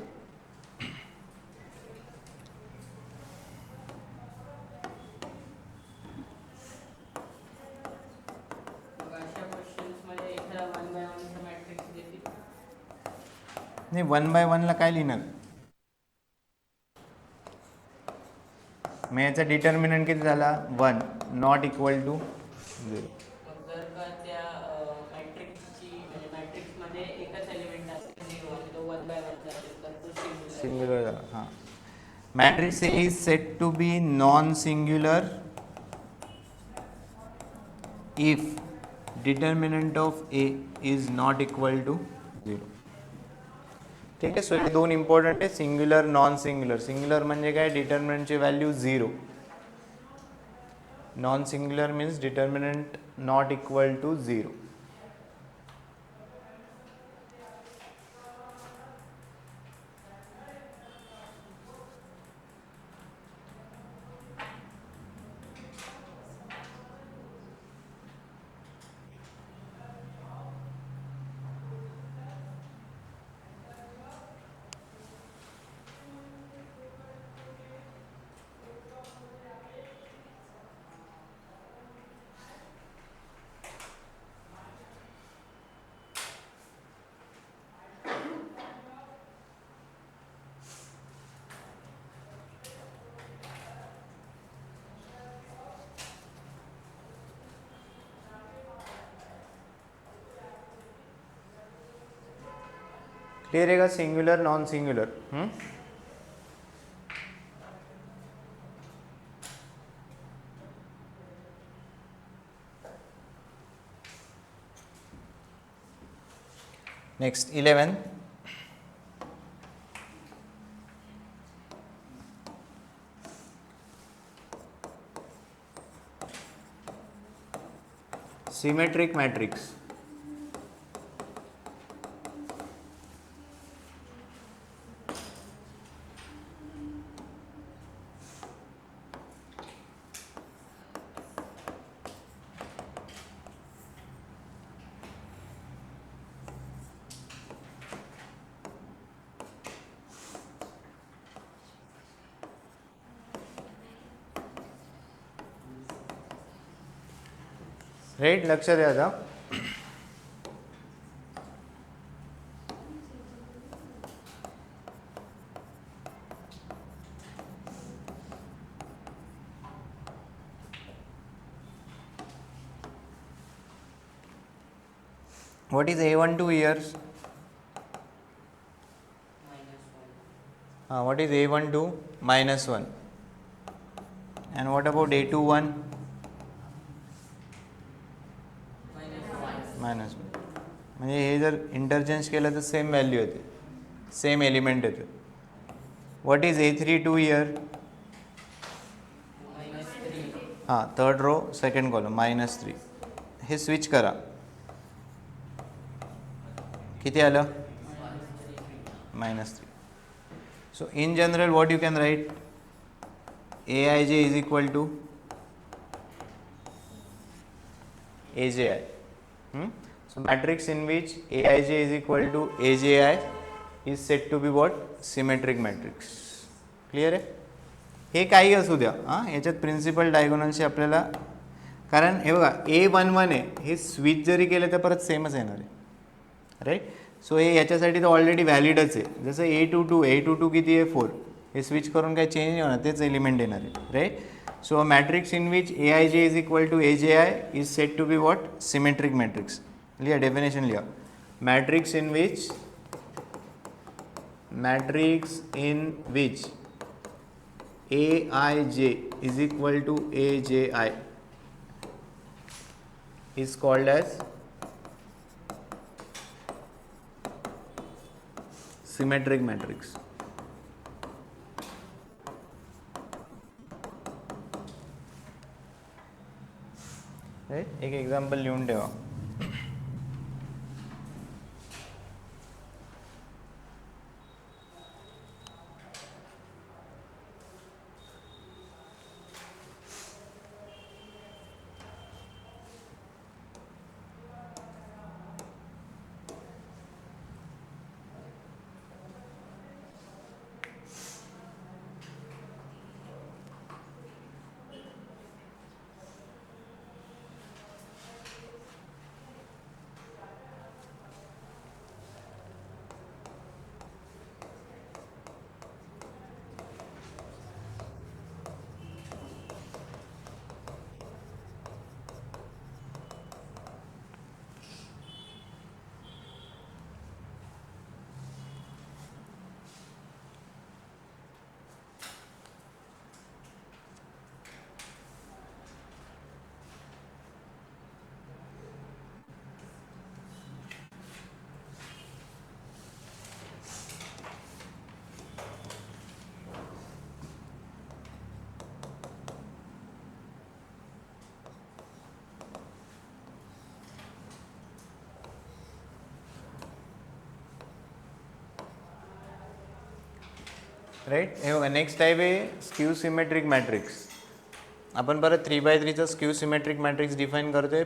नाही 1 by 1 ला काय लिहिणार? मग याचा डिटर्मिनंट किती झाला? 1 नॉट इक्वल टू 0. जर का त्या मॅट्रिक्सची म्हणजे मॅट्रिक्समध्ये एकच एलिमेंट असेल 0 आणि तो 1 by 1 असेल तर तो सिंग्युलर झाला. हां, matrix A is set to be non singular if determinant of A is not equal to 0. ठीक आहे. सो हे दोन इम्पॉर्टंट आहे, सिंग्युलर नॉन सिंग्युलर. सिंग्युलर म्हणजे काय? डिटर्मिनंटची value 0. Non singular means determinant not equal to 0. Clear आहे का? Singular non singular. Next 11. Symmetric matrix. Right, लक्ष द्या आता. What is A12 here? What is A12? -1. And what about A21? -1. म्हणजे हे जर इंटरचेंज केलं तर सेम व्हॅल्यू येते, same element what. Is is A32 here? हां, थर्ड रो सेकंड कॉलम -3. हे स्विच करा, किती आलं? -3. So in general what you can write? Aij is equal to Aji. So matrix in which Aij is equal to Aji is said to be what? Symmetric matrix. Clear आहे? हे काही असू द्या, हां, याच्यात प्रिन्सिपल डायगोनलशी आपल्याला कारण हे बघा A11 आहे, हे स्विच जरी केलं तर परत सेमच येणार आहे, राईट. सो हे याच्यासाठी तर ऑलरेडी व्हॅलिडच आहे. जसं A22 किती आहे 4, हे स्विच करून काही चेंज नाही होणार, तेच एलिमेंट येणार आहे, right. So matrix in which Aij is equal to AJI is set to be what, symmetric matrix. लिहा डेफिनेशन लिहा. Matrix in which Aij is equal to AJI is called as symmetric matrix. Right. एक example लिहून ठेवा. Right. हे बघा next type आहे skew symmetric matrix. आपण परत 3x3चं स्क्यू सिमेट्रिक मॅट्रिक्स डिफाईन करतोय.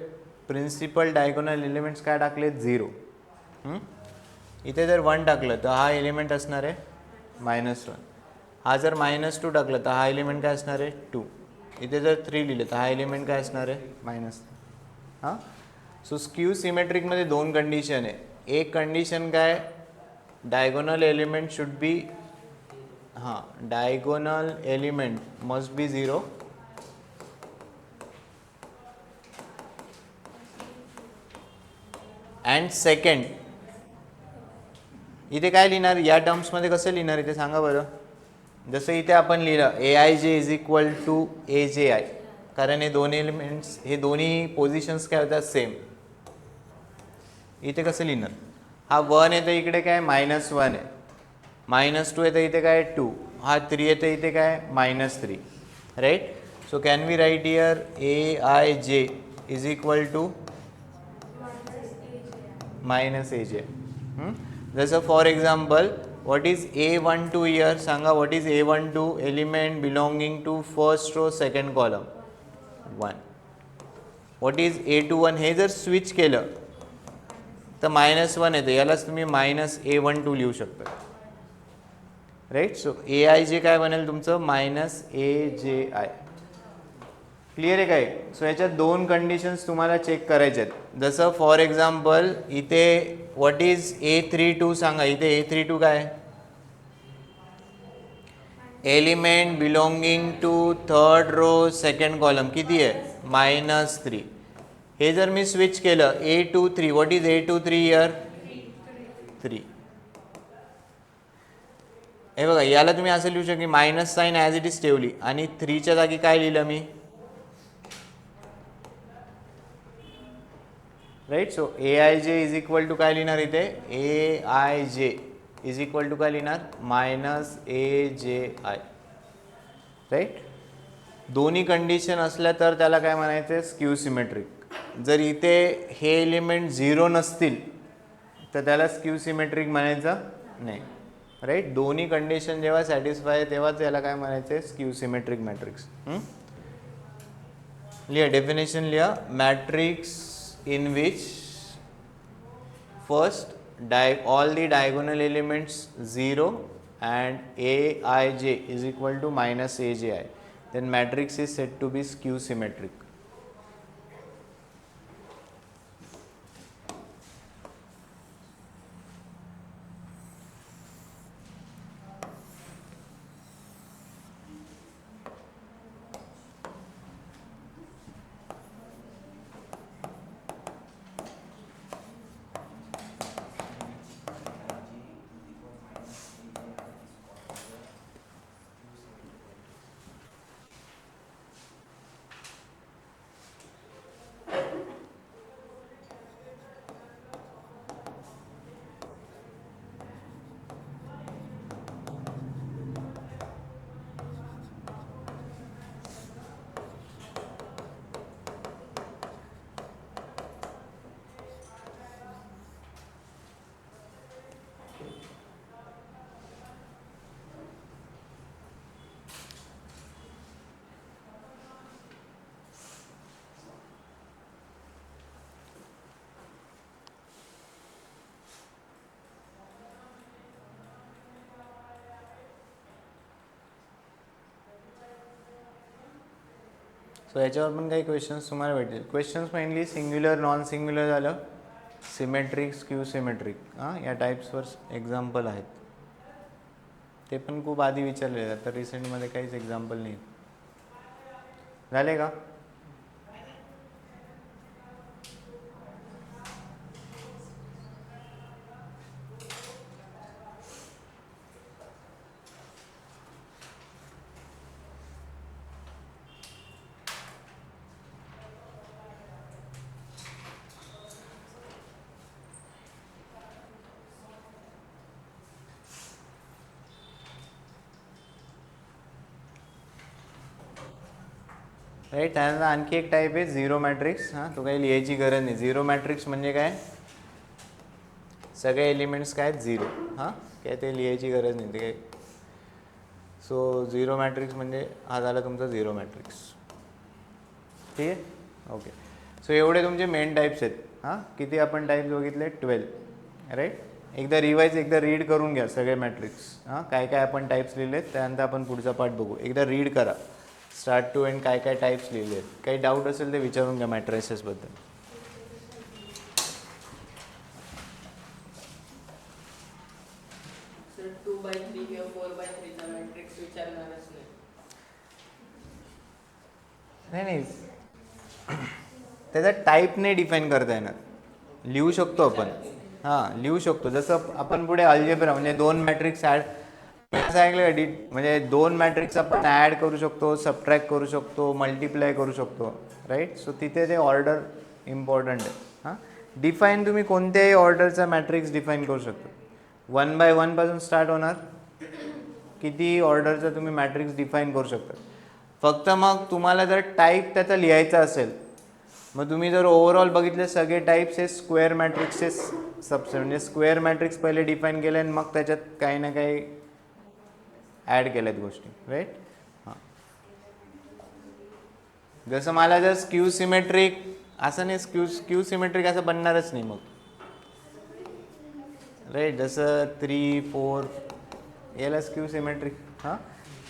प्रिन्सिपल डायगोनल एलिमेंट्स काय टाकलेत, 0. इथे जर 1 टाकलं तर हा एलिमेंट असणार आहे -1. हा जर -2 टाकलं तर हा एलिमेंट काय असणार आहे 2. इथे जर 3 लिहिलं तर हा एलिमेंट काय असणार आहे -3. हां. सो स्क्यू सिमेट्रिकमध्ये 2 कंडिशन आहे. एक कंडिशन काय, diagonal element should B diagonal element must be 0. And second, इथे काय लिहिणार, या टर्म्समध्ये कसं लिहिणार इथे सांगा बरं. जसं इथे आपण लिहिलं Aij is equal to AJI, कारण हे दोन एलिमेंट्स, हे दोन्ही पोझिशन्स काय होतात सेम. इथे कसं लिहिणार, हा 1 येतं इकडे काय -1 आहे, -2 येतं इथे काय 2, हा 3 येतं इथे काय -3, right. So can we write here Aij is equal to -AJ. जसं for example what is A12 here, सांगा what is A12, element belonging to first row second column 1. What is A21, हे जर स्विच केलं तर -1 येतं, यालाच तुम्ही -A12 लिहू शकता, राईट. सो Aij काय बनेल तुमचं -AJI. क्लिअर आहे काय. सो याच्यात 2 कंडिशन्स तुम्हाला चेक करायच्या आहेत. जसं फॉर एक्झाम्पल इथे व्हॉट इज A32, सांगा इथे A32 काय, element belonging to third row second column, किती आहे -3. हे जर मी स्विच केलं A23, what is A23 here 3. हे बघा याला तुम्ही असं लिहू शकता, minus sign as it is ठेवली आणि 3च्या जागी काय लिहिलं मी, right. So Aij is equal to काय लिहिणार इथे, Aij इज इक्वल टू काय लिहिणार -AJI, राईट. दोन्ही कंडिशन असल्या तर त्याला काय म्हणायचं, स्क्यू सिमेट्रिक. जर इथे हे एलिमेंट 0 नसतील तर त्याला स्क्यू सिमेट्रिक म्हणायचं नाही, राईट. दोन्ही कंडिशन जेव्हा सॅटिस्फाय तेव्हा त्याला काय म्हणायचं, स्क्यू सिमेट्रिक मॅट्रिक्स. लिहा डेफिनेशन लिहा. Matrix in which first all the diagonal elements 0 and Aij is equal to -AJI, then matrix is said to be skew symmetric. So याच्यावर पण काही क्वेश्चन्स तुम्हाला भेटतील. Questions mainly singular non singular झालं, symmetric skew symmetric, हां या टाईप्सवर example आहेत. ते पण खूप आधी विचारले जातात, तर रिसेंटमध्ये काहीच एक्झाम्पल नाही. झाले का? राईट. त्यानंतर आणखी एक टाईप आहे झिरो मॅट्रिक्स. हां तो काही लिहायची गरज नाही. झिरो मॅट्रिक्स म्हणजे काय, सगळे एलिमेंट्स काय आहेत झिरो. हां काय ते लिहायची गरज नाही ते काय. सो झिरो मॅट्रिक्स म्हणजे हा झाला तुमचा झिरो मॅट्रिक्स. ठीक आहे, ओके. सो एवढे तुमचे मेन टाईप्स आहेत. हां किती आपण टाईप्स बघितले, 12. राईट. एकदा रिवाईज, एकदा रीड करून घ्या सगळे मॅट्रिक्स. हां काय काय आपण टाईप्स लिहिलेत, त्यानंतर आपण पुढचा पार्ट बघू. एकदा रीड करा स्टार्ट टू एंड, काय काय टाईप्स लिहिले आहेत. काही डाऊट असेल ते विचारून घ्या मॅट्रिसेसबद्दल. सर 2/3 किंवा 4/3 चा मॅट्रिक्स विचारणारच नाही. नाही त्याचा टाईप नाही डिफाईन करता येणार. लिहू शकतो आपण, हां लिहू शकतो. जसं आपण पुढे अल्जेब्रा म्हणजे दोन मॅट्रिक्स ॲड, असं ऐकलं का, म्हणजे दोन मॅट्रिक्स आपण ॲड करू शकतो, सबट्रॅक्ट करू शकतो, मल्टिप्लाय करू शकतो. राईट. सो तिथे ते ऑर्डर इम्पॉर्टंट आहे. हां डिफाईन तुम्ही कोणत्याही ऑर्डरचा मॅट्रिक्स डिफाईन करू शकतो. 1 by 1 पासून स्टार्ट होणार, किती ऑर्डरचा तुम्ही मॅट्रिक्स डिफाईन करू शकता. फक्त मग तुम्हाला जर टाईप त्याचा लिहायचा असेल, मग तुम्ही जर ओव्हरऑल बघितले सगळे टाईप्स हे स्क्वेअर मॅट्रिक्सचे सबसेट, म्हणजे स्क्वेअर मॅट्रिक्स पहिले डिफाईन केले आणि मग त्याच्यात काही ना काही ॲड केल्यात गोष्टी. राईट. हां जसं मला जर स्क्यू सिमेट्रिक असं नाही, स्क्यू सिमेट्रिक असं बनणारच नाही मग. राईट. जसं 3, 4 याला स्क्यू सिमेट्रिक. हां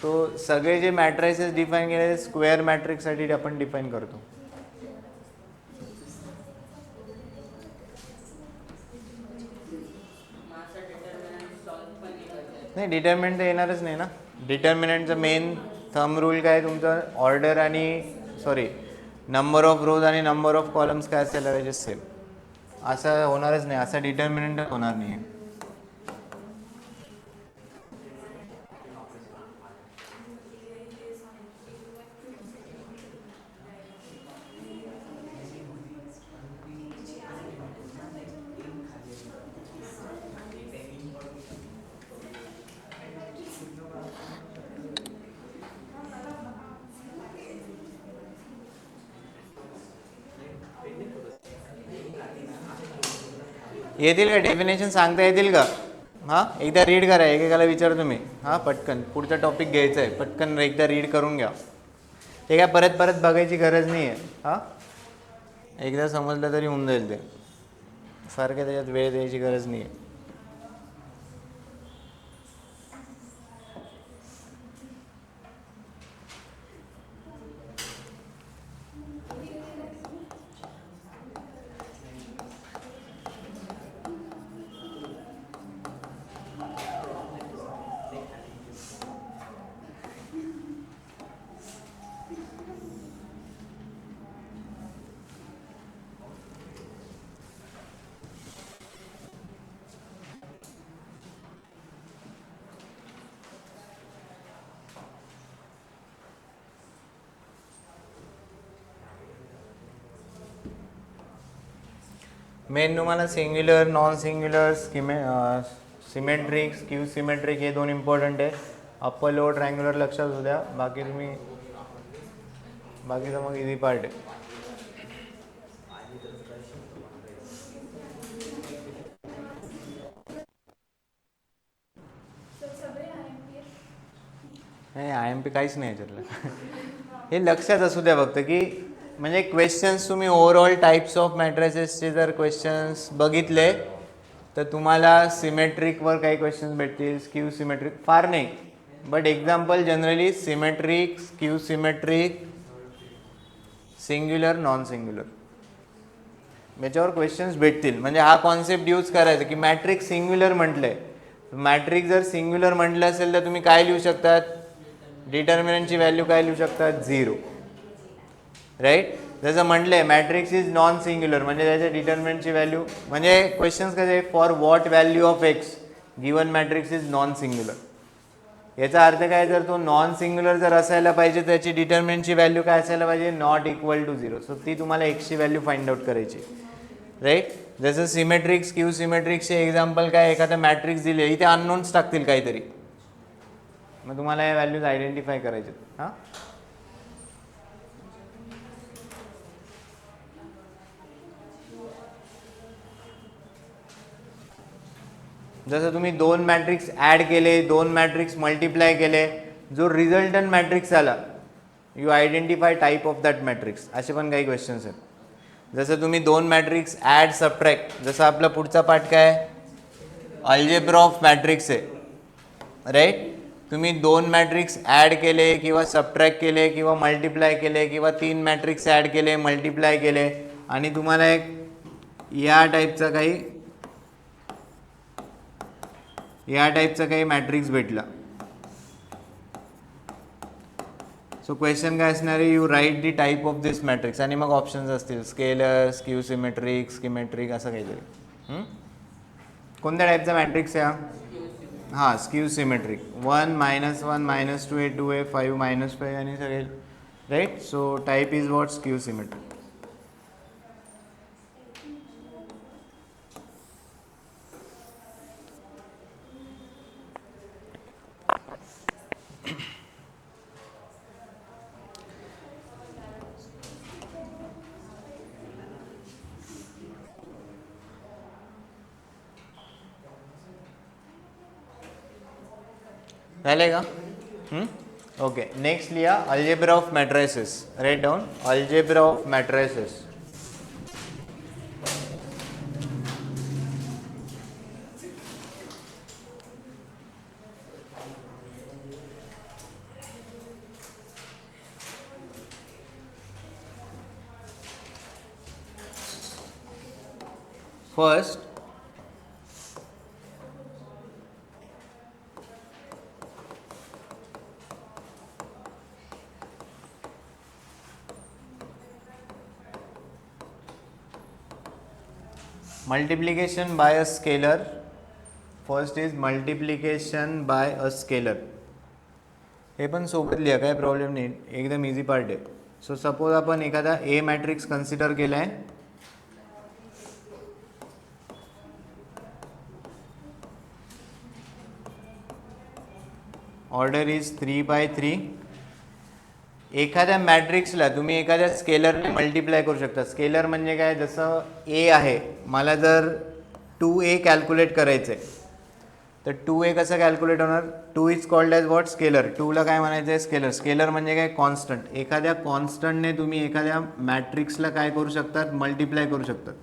तो सगळे जे मॅट्रिसेस डिफाईन केले स्क्वेअर मॅट्रिक्ससाठी आपण डिफाईन करतो. नाही डिटर्मिनंट तर येणारच नाही ना. डिटर्मिनंटचं मेन थंब रूल काय तुमचं, ऑर्डर आणि नंबर ऑफ रोज आणि नंबर ऑफ कॉलम्स काय असायला पाहिजे सेम. असं होणारच नाही, असं डिटर्मिनंट होणार नाही. येतील का डेफिनेशन सांगता येतील का? हां एकदा रीड करा, एकेकाला विचार तुम्ही. हां पटकन पुढचा टॉपिक घ्यायचा आहे, पटकन एकदा रीड करून घ्या. ते काय परत परत बघायची गरज नाही आहे. हां एकदा समजलं तरी होऊन जाईल. ते फार काय त्याच्यात वेळ द्यायची गरज नाही आहे. मेन तुम्हाला singular non singular symmetric skew symmetric हे दोन इम्पॉर्टंट आहे. अप्पर लोअर ट्रायंग्युलर लक्षात होऊ द्या. बाकीचं मग इझी पार्ट आहे. नाही IMP काहीच नाही याच्यातलं. हे लक्षात असू द्या फक्त की म्हणजे क्वेश्चन्स तुम्ही ओव्हरऑल टाईप्स ऑफ मॅट्रिसेसचे जर क्वेश्चन्स बघितले तर तुम्हाला सिमेट्रिकवर काही क्वेश्चन्स भेटतील, स्क्यू सिमेट्रिक फार नाही, but example generally symmetric, skew symmetric, singular non singular, याच्यावर क्वेश्चन्स भेटतील. म्हणजे हा कॉन्सेप्ट यूज करायचा की मॅट्रिक्स सिंग्युलर म्हटलंय, मॅट्रिक्स जर सिंग्युलर म्हटलं असेल तर तुम्ही काय लिहू शकतात, डिटर्मिनंटची व्हॅल्यू काय लिहू शकतात, 0. राईट. जसं म्हटलंय मॅट्रिक्स इज नॉन सिंग्युलर म्हणजे त्याच्या डिटर्मिनंटची व्हॅल्यू, म्हणजे क्वेश्चन्स कसे, for what value of x given matrix is non singular. याचा अर्थ काय, जर तो नॉन सिंग्युलर जर असायला पाहिजे त्याची डिटर्मिनंटची व्हॅल्यू काय असायला पाहिजे, नॉट इक्वल टू 0. सो ती तुम्हाला एक्सची व्हॅल्यू फाइंड आउट करायची. राईट. जसं सिमेट्रिक्स क्यू सिमेट्रिक्सचे एक्झाम्पल काय, एखादा मॅट्रिक्स दिले इथे अननोन्स टाकतील काहीतरी, मग तुम्हाला या व्हॅल्यूज आयडेंटिफाय करायचे. हां, जसं तुम्ही 2 मॅट्रिक्स ॲड केले, 2 मॅट्रिक्स मल्टिप्लाय केले, जो रिझल्टंट मॅट्रिक्स आला you identify type of that matrix. असे पण काही क्वेश्चन्स आहेत. जसं तुम्ही 2 मॅट्रिक्स ॲड सबट्रॅक्ट, जसं आपला पुढचा पार्ट काय, अल्जेब्रा ऑफ मॅट्रिक्स आहे. राईट. तुम्ही 2 मॅट्रिक्स ॲड केले किंवा सबट्रॅक्ट केले किंवा मल्टिप्लाय केले किंवा 3 मॅट्रिक्स ॲड केले मल्टिप्लाय केले आणि तुम्हाला एक या टाईपचा काही मॅट्रिक्स भेटला. सो क्वेश्चन काय असणार आहे, you write the type of this matrix आणि मग ऑप्शन्स असतील स्केलर, स्क्यू सिमेट्रिक, स्किमेट्रिक, असं काहीतरी. कोणत्या टाईपचा मॅट्रिक्स आहे हा, हां स्क्यू सिमेट्रिक. 1 -1 -2a 2a 5 -5 आणि सगळे. Right. So type is what, skew symmetric. झाले का. ओके. नेक्स्ट लिहा algebra of matrices. Right down algebra of matrices. First, multiplication by a scalar. First is multiplication by a scalar. हे पण सोबत लिहा, काय प्रॉब्लेम नाही, एकदम इझी पार्ट आहे. सो सपोज आपण एखादा ए मॅट्रिक्स कन्सिडर केला आहे. Order is 3/3. एखाद्या मॅट्रिक्सला तुम्ही एखाद्या स्केलरने मल्टिप्लाय करू शकता. स्केलर म्हणजे काय, जसं ए आहे, मला जर 2a कॅल्क्युलेट करायचं आहे तर 2a कसं कॅल्क्युलेट होणार, 2 is called as what, scalar. 2ला काय म्हणायचं आहे, स्केलर. स्केलर म्हणजे काय, कॉन्स्टंट. एखाद्या कॉन्स्टंटने तुम्ही एखाद्या मॅट्रिक्सला काय करू शकतात, मल्टिप्लाय करू शकतात.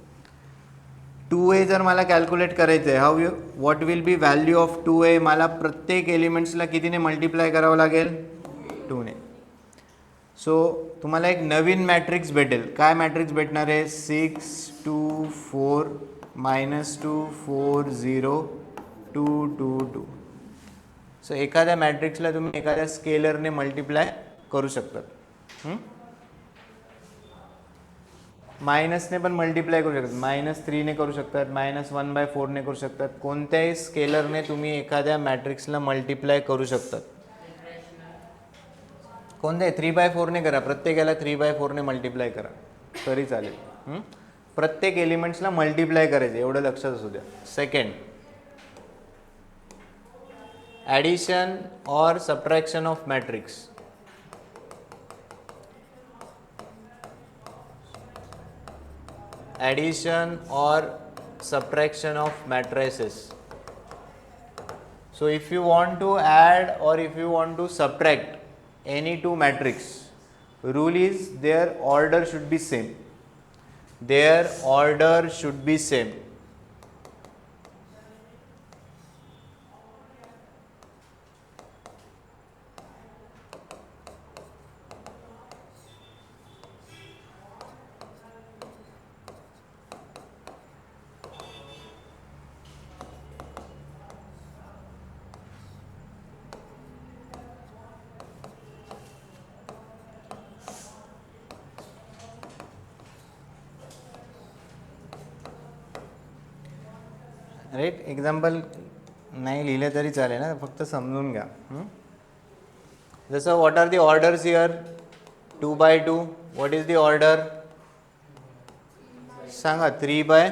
2a जर मला कॅल्क्युलेट करायचं आहे, how what will be value of 2a, मला प्रत्येक एलिमेंट्सला कितीने मल्टिप्लाय करावं लागेल, 2ने. सो तुम्हाला एक नवीन मॅट्रिक्स भेटेल. काय मॅट्रिक्स भेटणार आहे, 6 2 4 -2 4 0 2 2 2. सो एखाद्या मॅट्रिक्सला तुम्ही एखाद्या स्केलरने मल्टिप्लाय करू शकतात. मायनसने पण मल्टिप्लाय करू शकतात, -3ने करू शकतात, -1/4 ने करू शकतात. कोणत्याही स्केलरने तुम्ही एखाद्या मॅट्रिक्सला मल्टिप्लाय करू शकतात. कोणत्याही 3/4 ने करा, प्रत्येकाला 3/4 ने मल्टिप्लाय करा तरी चालेल. प्रत्येक एलिमेंट्सला मल्टिप्लाय करायचे, एवढं लक्षात असू द्या. सेकंड, ॲडिशन और subtraction of matrix. addition or subtraction of matrices. So if you want to add or if you want to subtract any two matrix, rule is their order should be same. Their order should be same. Right. Example नाही लिहिले तरी चालेल ना, फक्त समजून घ्या. जसं what are the orders here? 2x2. What is the order? सांगा. 3/2.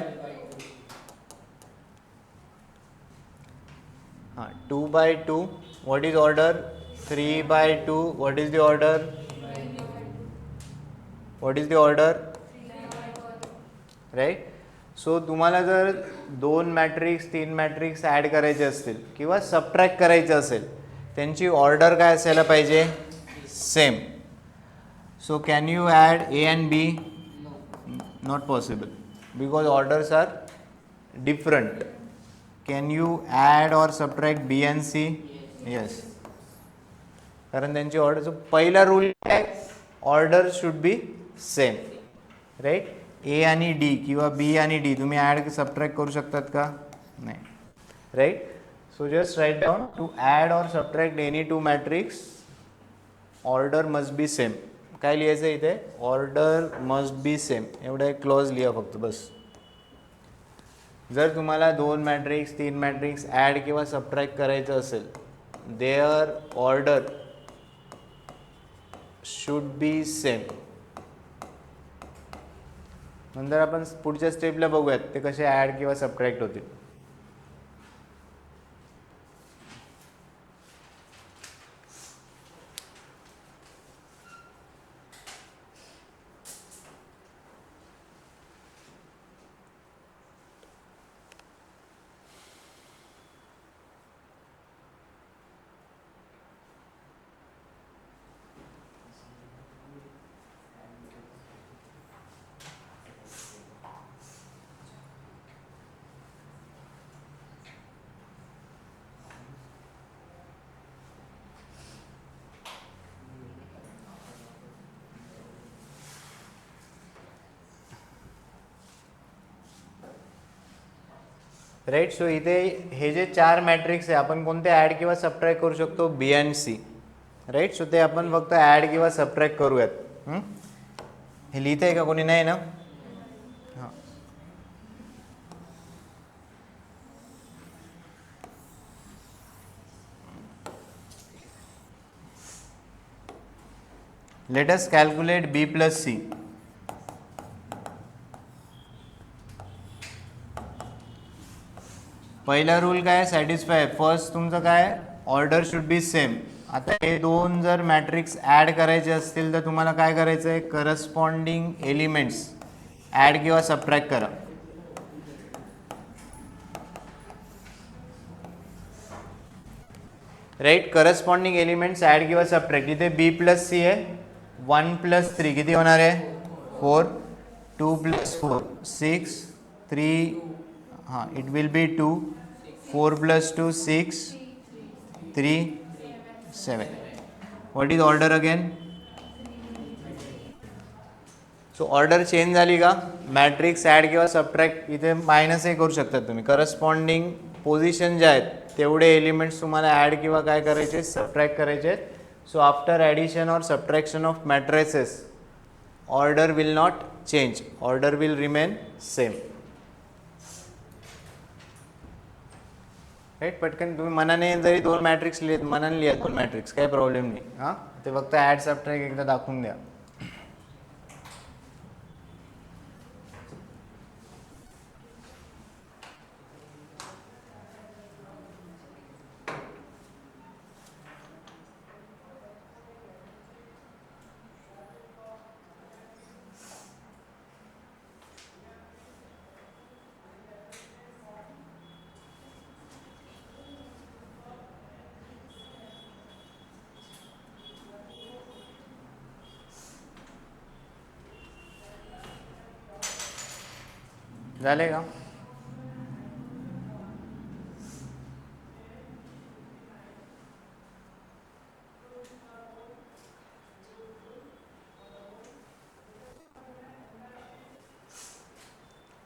हां, 2/2. What is order? 3/2. What is the order? What is the order? Right. So तुम्हाला जर 2 मॅट्रिक्स 3 मॅट्रिक्स ॲड करायचे असतील किंवा सबट्रॅक्ट करायचे असेल, त्यांची ऑर्डर काय असायला पाहिजे? Same. So can you add A and B? Not possible because orders are different. Can you add or subtract B and C? Yes, कारण त्यांची ऑर्डर. सो पहिला रूल काय? Order should be same. Right. A आणि D किंवा B आणि D तुम्ही add subtract करू शकतात का? नाही. Right. So just write down to add or subtract any 2 matrix order must be same. काय लिहायचं इथे? Order must be same. एवढा एक क्लॉज लिहा फक्त बस. जर तुम्हाला 2 मॅट्रिक्स 3 मॅट्रिक्स ॲड किंवा सबट्रॅक्ट करायचं असेल, their order should be same. नंतर आपण पुढच्या स्टेपला बघूयात ते कसे ॲड किंवा सबट्रॅक्ट होतील. राईट. सो इथे हे जे 4 मॅट्रिक्स आहे आपण कोणते ॲड किंवा सबट्रॅक्ट करू शकतो? B and C. Right. So ते आपण फक्त ॲड किंवा सबट्रॅक्ट करूयात. हे लिहित आहे का कोणी? नाही ना? हां. Let us calculate B plus C. पहिला रूल काय? सॅटिस्फाय. फर्स्ट तुमचं काय? Order should be same. आता हे 2 जर मॅट्रिक्स ॲड करायचे असतील तर तुम्हाला काय करायचं आहे? करस्पॉन्डिंग एलिमेंट्स ॲड किंवा सबट्रॅक्ट करा. राईट. करस्पॉन्डिंग एलिमेंट्स ॲड किंवा सबट्रॅक्ट. इथे B plus C आहे. 1 plus 3 किती होणार आहे? 4. 2 plus 4 6. 3 हां it will be 2. 4 plus 2 6. 3 7. What is order again? So order change झाली का? मॅट्रिक्स ॲड किंवा सबट्रॅक्ट इथे मायनस हे करू शकतात तुम्ही. करस्पॉन्डिंग पोझिशन जे आहेत तेवढे एलिमेंट्स तुम्हाला ॲड किंवा काय करायचे? सबट्रॅक्ट करायचे आहेत. सो आफ्टर ॲडिशन और subtraction of matrices order will not change. Order will remain same. Right. पटकन तुम्ही मनाने जरी 2 मॅट्रिक्स लिहित मनाने लिहा 2 मॅट्रिक्स, काही प्रॉब्लेम नाही. हां, ते फक्त ॲड सबट्रॅक्ट एकदा दाखवून द्या. झाले का?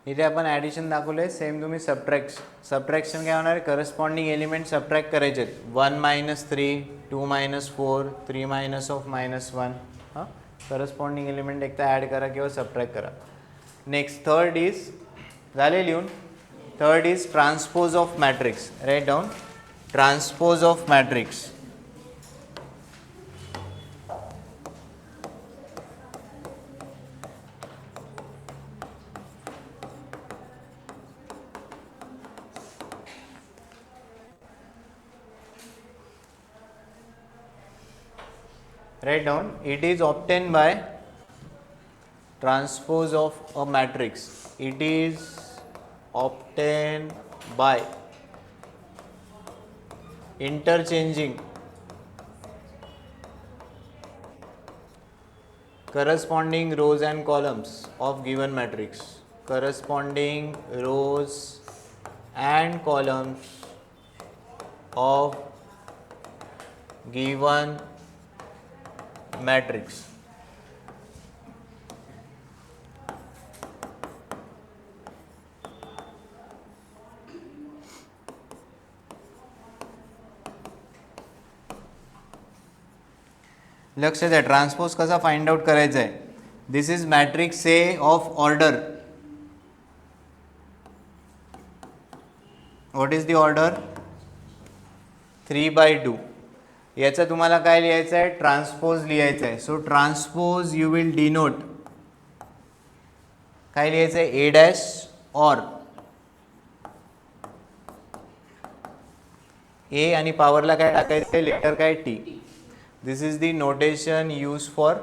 इथे आपण ॲडिशन दाखवलं आहे. सेम तुम्ही सबट्रॅक्शन काय होणार आहे? करस्पॉन्डिंग एलिमेंट सबट्रॅक्ट करायचे आहेत. 1 - 3 2 - 4 3 -(-1). हां, करस्पॉन्डिंग एलिमेंट एकदा ॲड करा किंवा सबट्रॅक्ट करा. नेक्स्ट थर्ड इज झाले लिहून. Third is transpose of matrix. Write down transpose of matrix. Write down, it is obtained by transpose of a matrix. It is obtained by interchanging corresponding rows and columns of given matrix. Corresponding rows and columns of given matrix. लक्ष द्या, transpose कसा find out करायचा आहे. This is matrix A of order. What is the order? 3/2. याचा तुम्हाला काय लिहायचं आहे? ट्रान्सपोज लिहायचं आहे. So transpose you will denote, काय लिहायचं आहे? ए डॅश ऑर ए आणि पॉवरला काय टाकायचं आहे? लेटर काय? T. This is the notation use for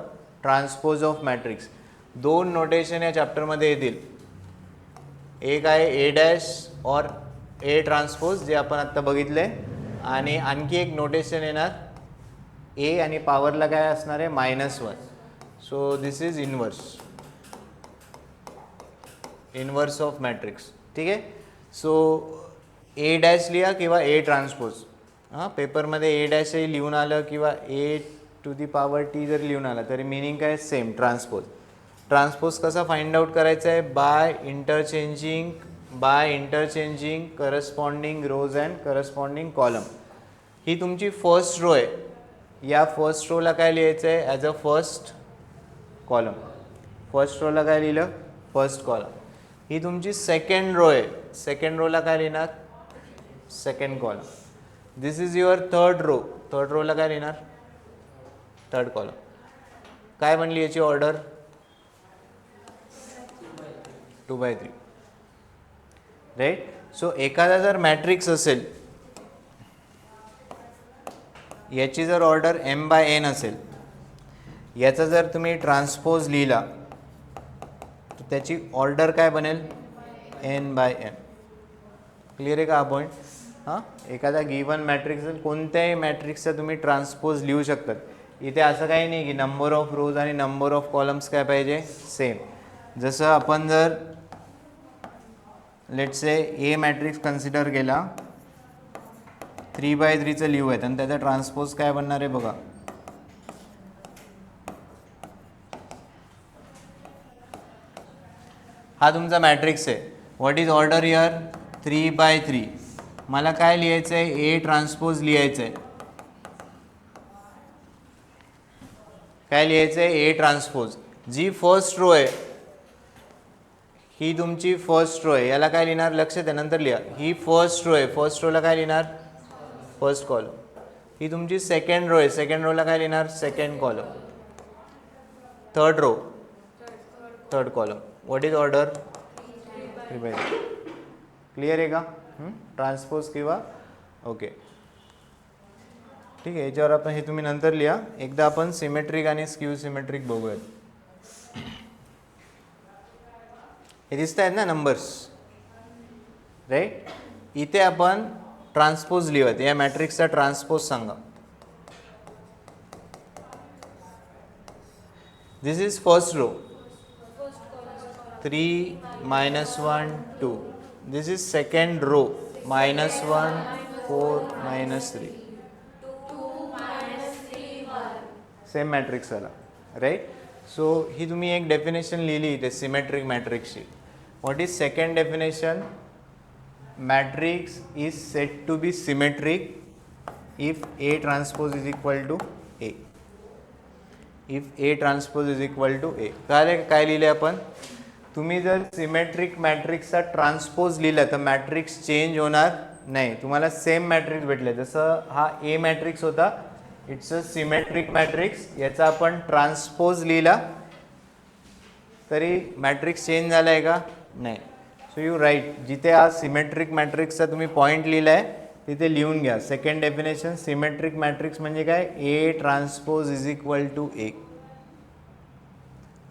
transpose of matrix. दोन नोटेशन या चॅप्टरमध्ये येतील. एक आहे A dash or A transpose, जे आपण आत्ता बघितले, आणि आणखी एक नोटेशन येणार ए आणि पॉवरला काय असणार आहे? -1. So this is inverse, inverse of matrix. ठीक आहे. सो ए डॅश लिहा किंवा ए ट्रान्सपोज. हां, पेपरमध्ये ए डॅश लिहून आलं किंवा A⁻T जर लिहून आलं तरी मिनिंग काय? Same, transpose. ट्रान्सपोज कसा फाइंड आउट करायचा आहे? By interchanging corresponding rows and corresponding column. ही तुमची फर्स्ट रो आहे. या फर्स्ट रोला काय लिहायचं आहे? As a first column. First रोला काय लिहिलं? First column. ही तुमची सेकंड रो आहे. सेकंड रोला काय लिहिणार? Second column. This is your third row. Third रोला काय लिहिणार? Third column. काय बनली याची ऑर्डर? 2/3. राईट. सो एखादा जर मॅट्रिक्स असेल, याची जर ऑर्डर m/n असेल, याचा जर तुम्ही ट्रान्सपोज लिहिला तर त्याची ऑर्डर काय बनेल? n/n. क्लिअर आहे का हा पॉईंट? हां, एखादा गिवन मॅट्रिक्स, कोणत्याही मॅट्रिक्सचा तुम्ही ट्रान्सपोज लिहू शकतात. इथे असं काही नाही की नंबर ऑफ रोज आणि नंबर ऑफ कॉलम्स काय पाहिजे? सेम. जसं आपण जर let's say A matrix consider केला, 3/3चं लिहू आहेत आणि त्याचा ट्रान्सपोज काय बनणार आहे बघा. हा तुमचा मॅट्रिक्स आहे. What is order here? 3/3. मला काय लिहायचं आहे? ए ट्रान्सपोज लिहायचं आहे. काय लिहायचं आहे? ए ट्रान्सपोज. जी फर्स्ट रो आहे ही तुमची फर्स्ट रो आहे. याला काय लिहिणार? लक्ष त्यानंतर लिहा. ही फर्स्ट रो आहे. फर्स्ट रोला काय लिहिणार? First column. ही तुमची सेकंड रो आहे. सेकंड रोला काय लिहिणार? Second column. Third row, third column. What is order? 3/3. Clear आहे का? ट्रान्सपोज किंवा ओके. ठीक आहे. याच्यावर आपण हे तुम्ही नंतर लिहा. एकदा आपण सिमेट्रिक आणि स्क्यू सिमेट्रिक बघूयात. हे दिसत आहेत ना नंबर्स? राईट. इथे आपण ट्रान्सपोज लिहूयात. या मॅट्रिक्सचा ट्रान्सपोज सांगा. दिस is first row, 3 -1 2. This is second row, -1 4 -3. 2 -3 1. Same matrix आला. राईट. सो ही तुम्ही एक डेफिनेशन लिहिली इथे सिमेट्रिक मॅट्रिक्सची. What is second definition? Matrix is set to be symmetric if A transpose is equal to A. If A transpose is equal to A. काय लिहिले आपण? तुम्ही जर सिमेट्रिक मॅट्रिक्सचा ट्रान्सपोज लिहिला तर मॅट्रिक्स चेंज होणार नाही, तुम्हाला सेम मॅट्रिक्स भेटले. जसं हा ए मॅट्रिक्स होता, इट्स अ सिमेट्रिक मॅट्रिक्स, याचा आपण ट्रान्सपोज लिहिला तरी मॅट्रिक्स चेंज झाला आहे का? नाही. सो यू राईट, जिथे हा सिमेट्रिक मॅट्रिक्सचा तुम्ही पॉईंट लिहिला आहे तिथे लिहून घ्या. सेकंड डेफिनेशन, सिमेट्रिक मॅट्रिक्स म्हणजे काय? ए ट्रान्सपोज इज इक्वल टू ए.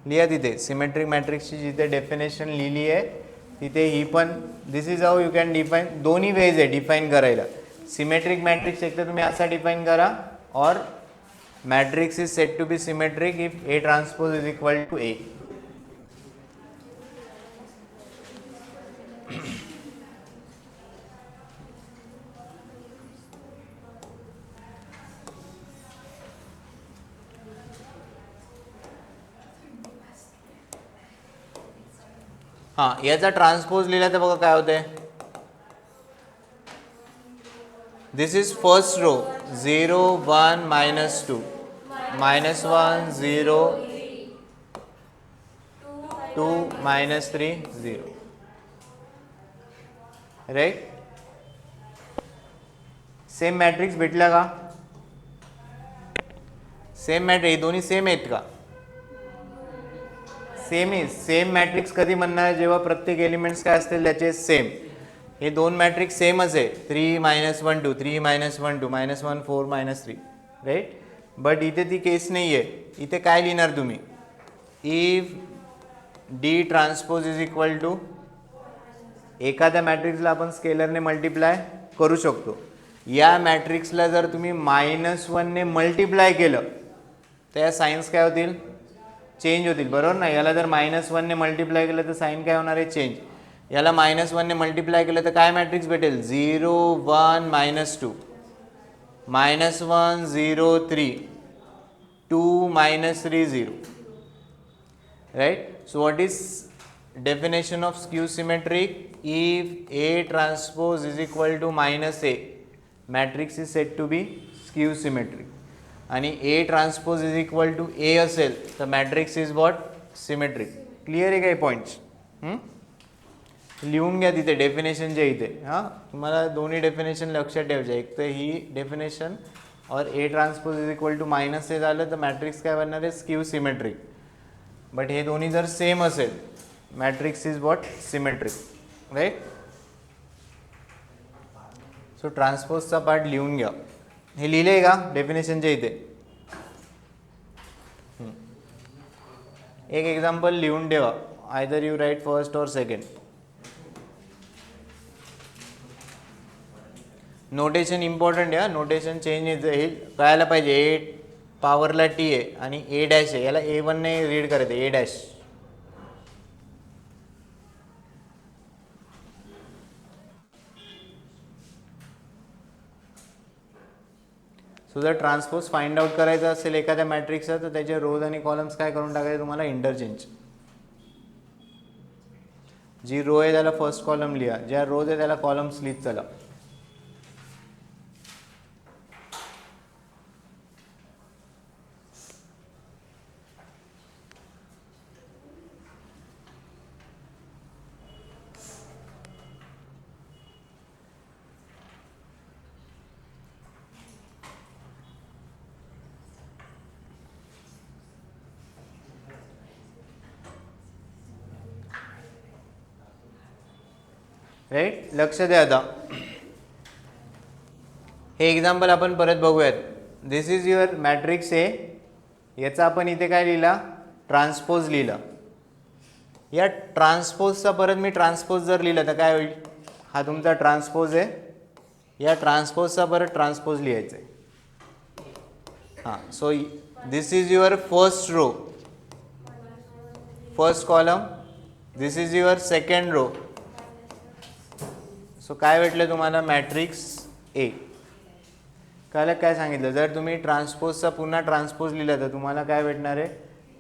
लिहा तिथे सिमेट्रिक मॅट्रिक्सची जिथे डेफिनेशन लिहिली आहे तिथे ही पण. This is how you can define. दोन्ही वेज आहे डिफाईन करायला. सिमेट्रिक मॅट्रिक्स एक तर तुम्ही असा डिफाईन करा, or matrix is set to be symmetric if A transpose is equal to A. हां, याचा ट्रान्सपोज लिहिला तर बघा काय होते. This is first row, 0 1 -2 -1 0 2 -3 0. Right. Same matrix भेटला का? सेम मॅट्रिक्स दोन्ही सेम आहेत का? Same is. सेम मॅट्रिक्स कधी म्हणणार? जेव्हा प्रत्येक एलिमेंट्स काय असतील त्याचे सेम. हे दोन मॅट्रिक्स सेमच आहे. 3 -1 2 3 -1 2 -1 4 -3. राईट. बट इथे ती केस नाही आहे. इथे काय लिहिणार तुम्ही? If the transpose is equal to, एखाद्या मॅट्रिक्सला आपण स्केलरने मल्टिप्लाय करू शकतो. या मॅट्रिक्सला जर तुम्ही -1 ने मल्टिप्लाय केलं तर या साईन्स काय होतील? चेंज होतील, बरोबर ना. याला जर -1 ने मल्टिप्लाय केलं तर साईन काय होणार आहे? चेंज. याला -1 ने मल्टिप्लाय केलं तर काय मॅट्रिक्स भेटेल? 0 1 -2 -1 0 3 2 -3 0. Right. So what is definition of skew symmetric? If A transpose is equal to -a, matrix is set to be skew symmetric. आणि A transpose is equal to A असेल तर matrix is what? Symmetric. Clear आहे काही points? लिहून घ्या तिथे डेफिनेशनच्या इथे. हां, तुम्हाला दोन्ही डेफिनेशन लक्षात ठेवायचे. एक तर ही definition or A transpose is equal to -a झालं तर मॅट्रिक्स काय बनणार आहे? Skew symmetric. बट हे दोन्ही जर सेम असेल matrix is what? Symmetric. Right. So ट्रान्सपोजचा पार्ट लिहून घ्या. हे लिहिले आहे का डेफिनेशनच्या इथे? एक एक्झाम्पल लिहून ठेवा. आयदर यू राईट फर्स्ट और सेकंड. नोटेशन इम्पॉर्टंट आहे. नोटेशन चेंज येईल कळायला पाहिजे. ए पॉवरला टी आहे आणि ए डॅश आहे. याला A1 ने रीड करायचं, ए डॅश. सो जर ट्रान्सपोज फाइंड आउट करायचा असेल एखाद्या मॅट्रिक्सचा तर त्याचे रोज आणि कॉलम्स काय करून टाकायचे तुम्हाला? इंटरचेंज. जी रो आहे त्याला फर्स्ट कॉलम लिहा, ज्या रोज आहे त्याला कॉलम्स लिहित चला. राईट. लक्ष द्या. आता हे एक्झाम्पल आपण परत बघूयात. दिस इज युअर मॅट्रिक्स ए. याचा आपण इथे काय लिहिला? ट्रान्सपोज लिहिला. या ट्रान्सपोजचा परत मी ट्रान्सपोज जर लिहिला तर काय होईल? हा तुमचा ट्रान्सपोज आहे. या ट्रान्सपोजचा परत ट्रान्सपोज लिहायचा आहे. हां. So this is your first row, first column. This is your second row. So काय भेटलं तुम्हाला? Matrix A. काय सांगितलं? जर तुम्ही ट्रान्सपोजचा पुन्हा ट्रान्सपोज लिहिला तर तुम्हाला काय भेटणार आहे?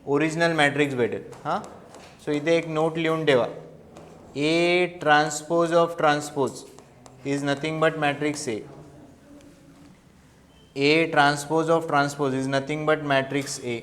ओरिजिनल मॅट्रिक्स भेटेल. हां. सो इथे एक नोट लिहून ठेवा. A transpose of transpose is nothing but matrix A. A transpose of transpose is nothing but matrix A.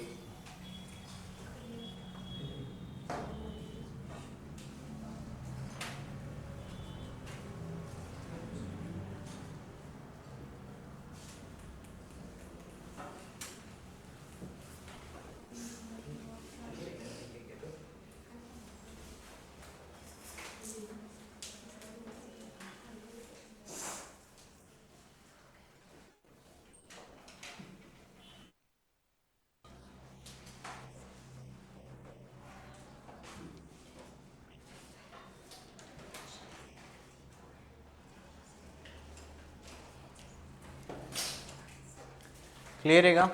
Clear आहे का?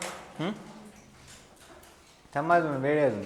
थांबा अजून वेळ आहे अजून.